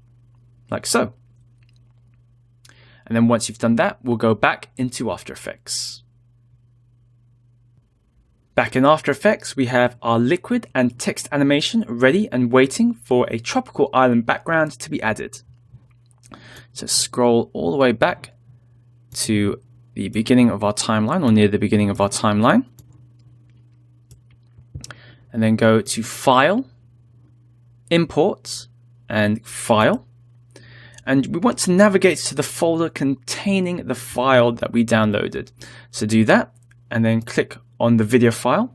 like so. And then once you've done that, we'll go back into After Effects. Back in After Effects, we have our liquid and text animation ready and waiting for a tropical island background to be added. So scroll all the way back to the beginning of our timeline, or near the beginning of our timeline. And then go to File, Import, and File. And we want to navigate to the folder containing the file that we downloaded. So do that, and then click on the video file,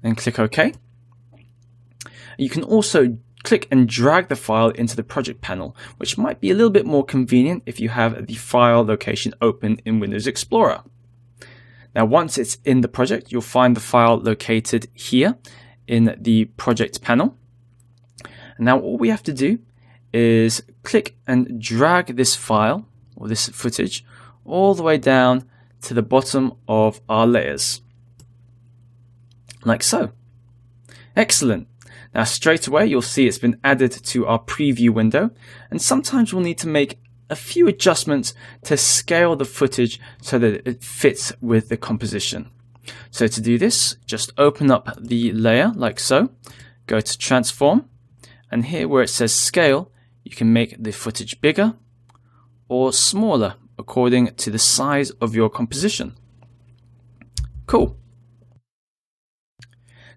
then click OK. You can also click and drag the file into the project panel, which might be a little bit more convenient if you have the file location open in Windows Explorer. Now, once it's in the project, you'll find the file located here in the project panel. And now all we have to do is click and drag this file, or this footage, all the way down to the bottom of our layers. Like so. Excellent. Now straight away you'll see it's been added to our preview window, and sometimes we'll need to make a few adjustments to scale the footage so that it fits with the composition. So to do this, just open up the layer like so, go to Transform, and here where it says Scale, you can make the footage bigger or smaller according to the size of your composition. Cool.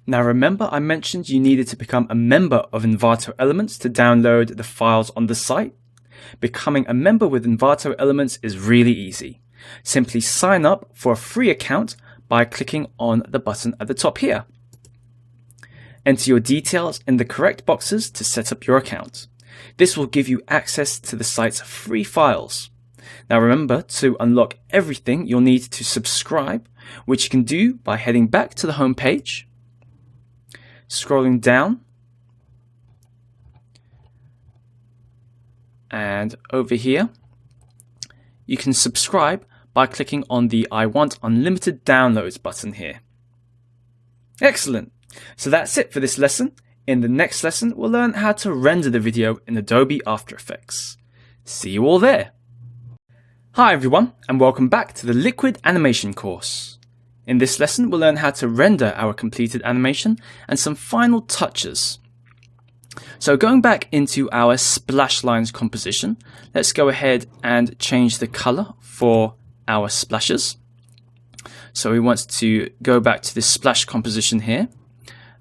Now remember, I mentioned you needed to become a member of Envato Elements to download the files on the site. Becoming a member with Envato Elements is really easy. Simply sign up for a free account by clicking on the button at the top here. Enter your details in the correct boxes to set up your account. This will give you access to the site's free files. Now remember, to unlock everything, you'll need to subscribe, which you can do by heading back to the home page, scrolling down, and over here, you can subscribe by clicking on the I Want Unlimited Downloads button here. Excellent! So that's it for this lesson. In the next lesson, we'll learn how to render the video in Adobe After Effects. See you all there! Hi everyone, and welcome back to the Liquid Animation course. In this lesson, we'll learn how to render our completed animation and some final touches. So going back into our splash lines composition, let's go ahead and change the color for our splashes. So we want to go back to this splash composition here,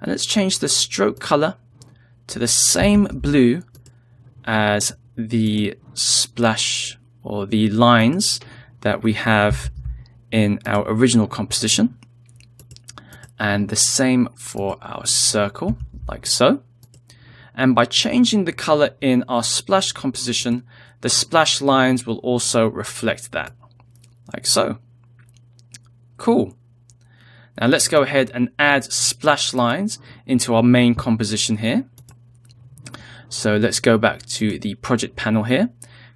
and let's change the stroke color to the same blue as the splash or the lines that we have in our original composition, and the same for our circle, like so. And by changing the color in our splash composition, the splash lines will also reflect that, like so. Cool. Now let's go ahead and add splash lines into our main composition here. So let's go back to the project panel here,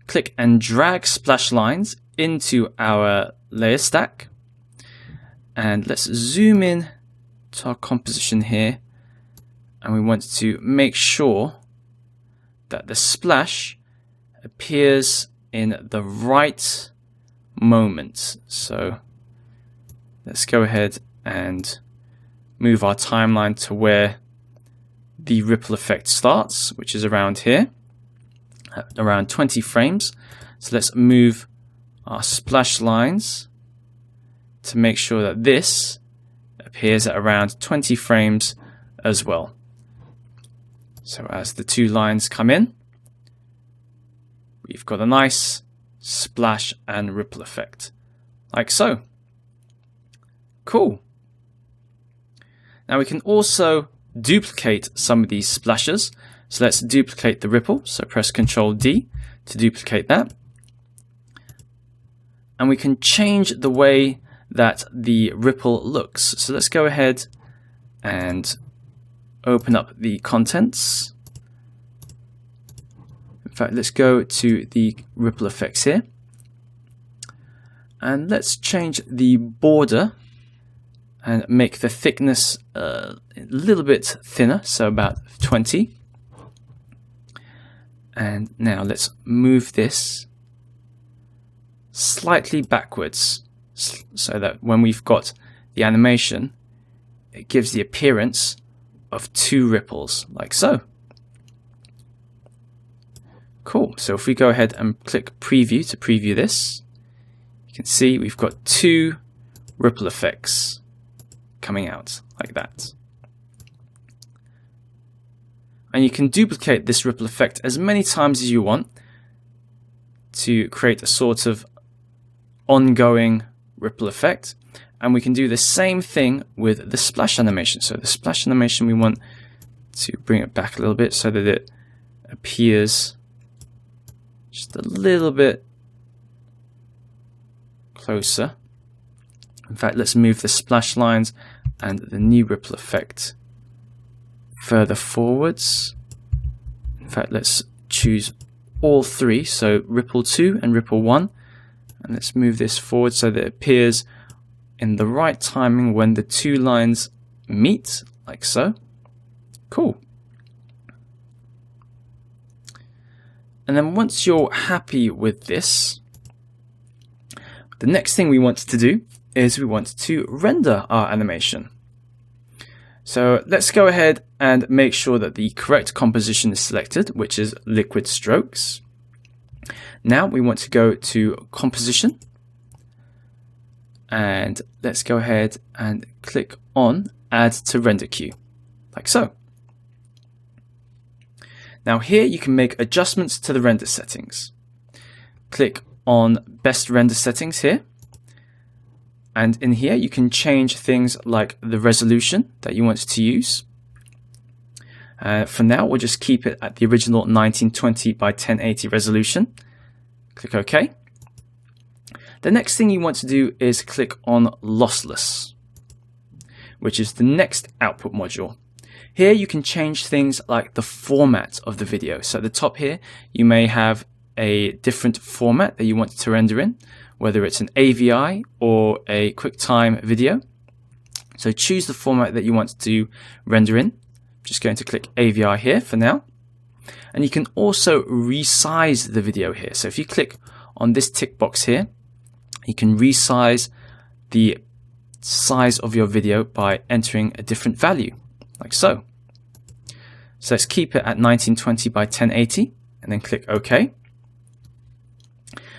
click and drag splash lines into our layer stack, and let's zoom in to our composition here, and we want to make sure that the splash appears in the right moment. So let's go ahead and move our timeline to where the ripple effect starts, which is around here, around 20 frames. So let's move our splash lines to make sure that this appears at around 20 frames as well. So as the two lines come in, we've got a nice splash and ripple effect, like so. Cool. Now we can also duplicate some of these splashes. So let's duplicate the ripple. So press Ctrl D to duplicate that. And we can change the way that the ripple looks. So let's go ahead and open up the contents. In fact, let's go to the ripple effects here. And let's change the border and make the thickness a little bit thinner, so about 20. And now let's move this slightly backwards so that when we've got the animation, it gives the appearance of two ripples, like so. Cool. So if we go ahead and click preview to preview this, you can see we've got two ripple effects coming out like that. And you can duplicate this ripple effect as many times as you want to create a sort of ongoing ripple effect. And we can do the same thing with the splash animation. So the splash animation, we want to bring it back a little bit so that it appears just a little bit closer. In fact, let's move the splash lines and the new ripple effect further forwards. In fact, let's choose all three, so ripple 2 and ripple 1, and let's move this forward so that it appears in the right timing when the two lines meet, like so. Cool. And then once you're happy with this, the next thing we want to do is we want to render our animation. So let's go ahead and make sure that the correct composition is selected, which is liquid strokes. Now we want to go to composition, and let's go ahead and click on add to render queue, like so. Now here you can make adjustments to the render settings. Click on best render settings here. And in here you can change things like the resolution that you want to use. For now we'll just keep it at the original 1920 by 1080 resolution. Click OK. The next thing you want to do is click on lossless, which is the next output module. Here you can change things like the format of the video. So at the top here, you may have a different format that you want to render in, whether it's an AVI or a QuickTime video. So choose the format that you want to render in. Just going to click AVI here for now. And you can also resize the video here. So if you click on this tick box here, you can resize the size of your video by entering a different value, like so. So let's keep it at 1920 by 1080 and then click OK.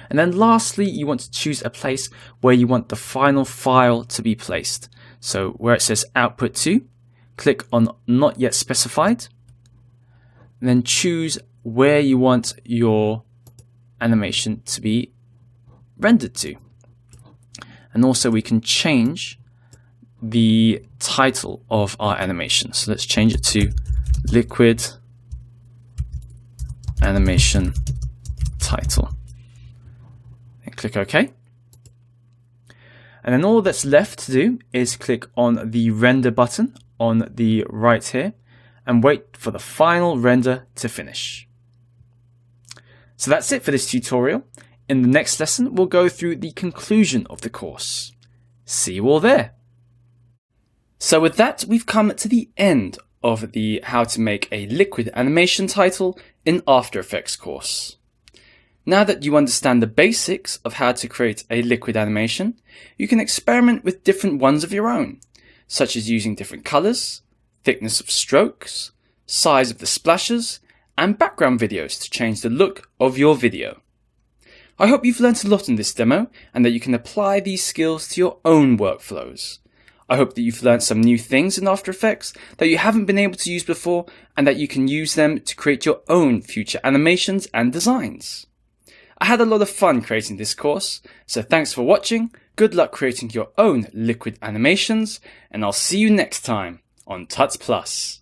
And then lastly, you want to choose a place where you want the final file to be placed. So where it says output to, click on not yet specified, and then choose where you want your animation to be rendered to. And also we can change the title of our animation. So let's change it to liquid animation title. And click OK. And then all that's left to do is click on the render button on the right here and wait for the final render to finish. So that's it for this tutorial. In the next lesson, we'll go through the conclusion of the course. See you all there. So with that, we've come to the end of the How to Make a Liquid Animation title in After Effects course. Now that you understand the basics of how to create a liquid animation, you can experiment with different ones of your own, such as using different colors, thickness of strokes, size of the splashes, and background videos to change the look of your video. I hope you've learned a lot in this demo and that you can apply these skills to your own workflows. I hope that you've learned some new things in After Effects that you haven't been able to use before and that you can use them to create your own future animations and designs. I had a lot of fun creating this course, so thanks for watching, good luck creating your own liquid animations, and I'll see you next time on Tuts Plus.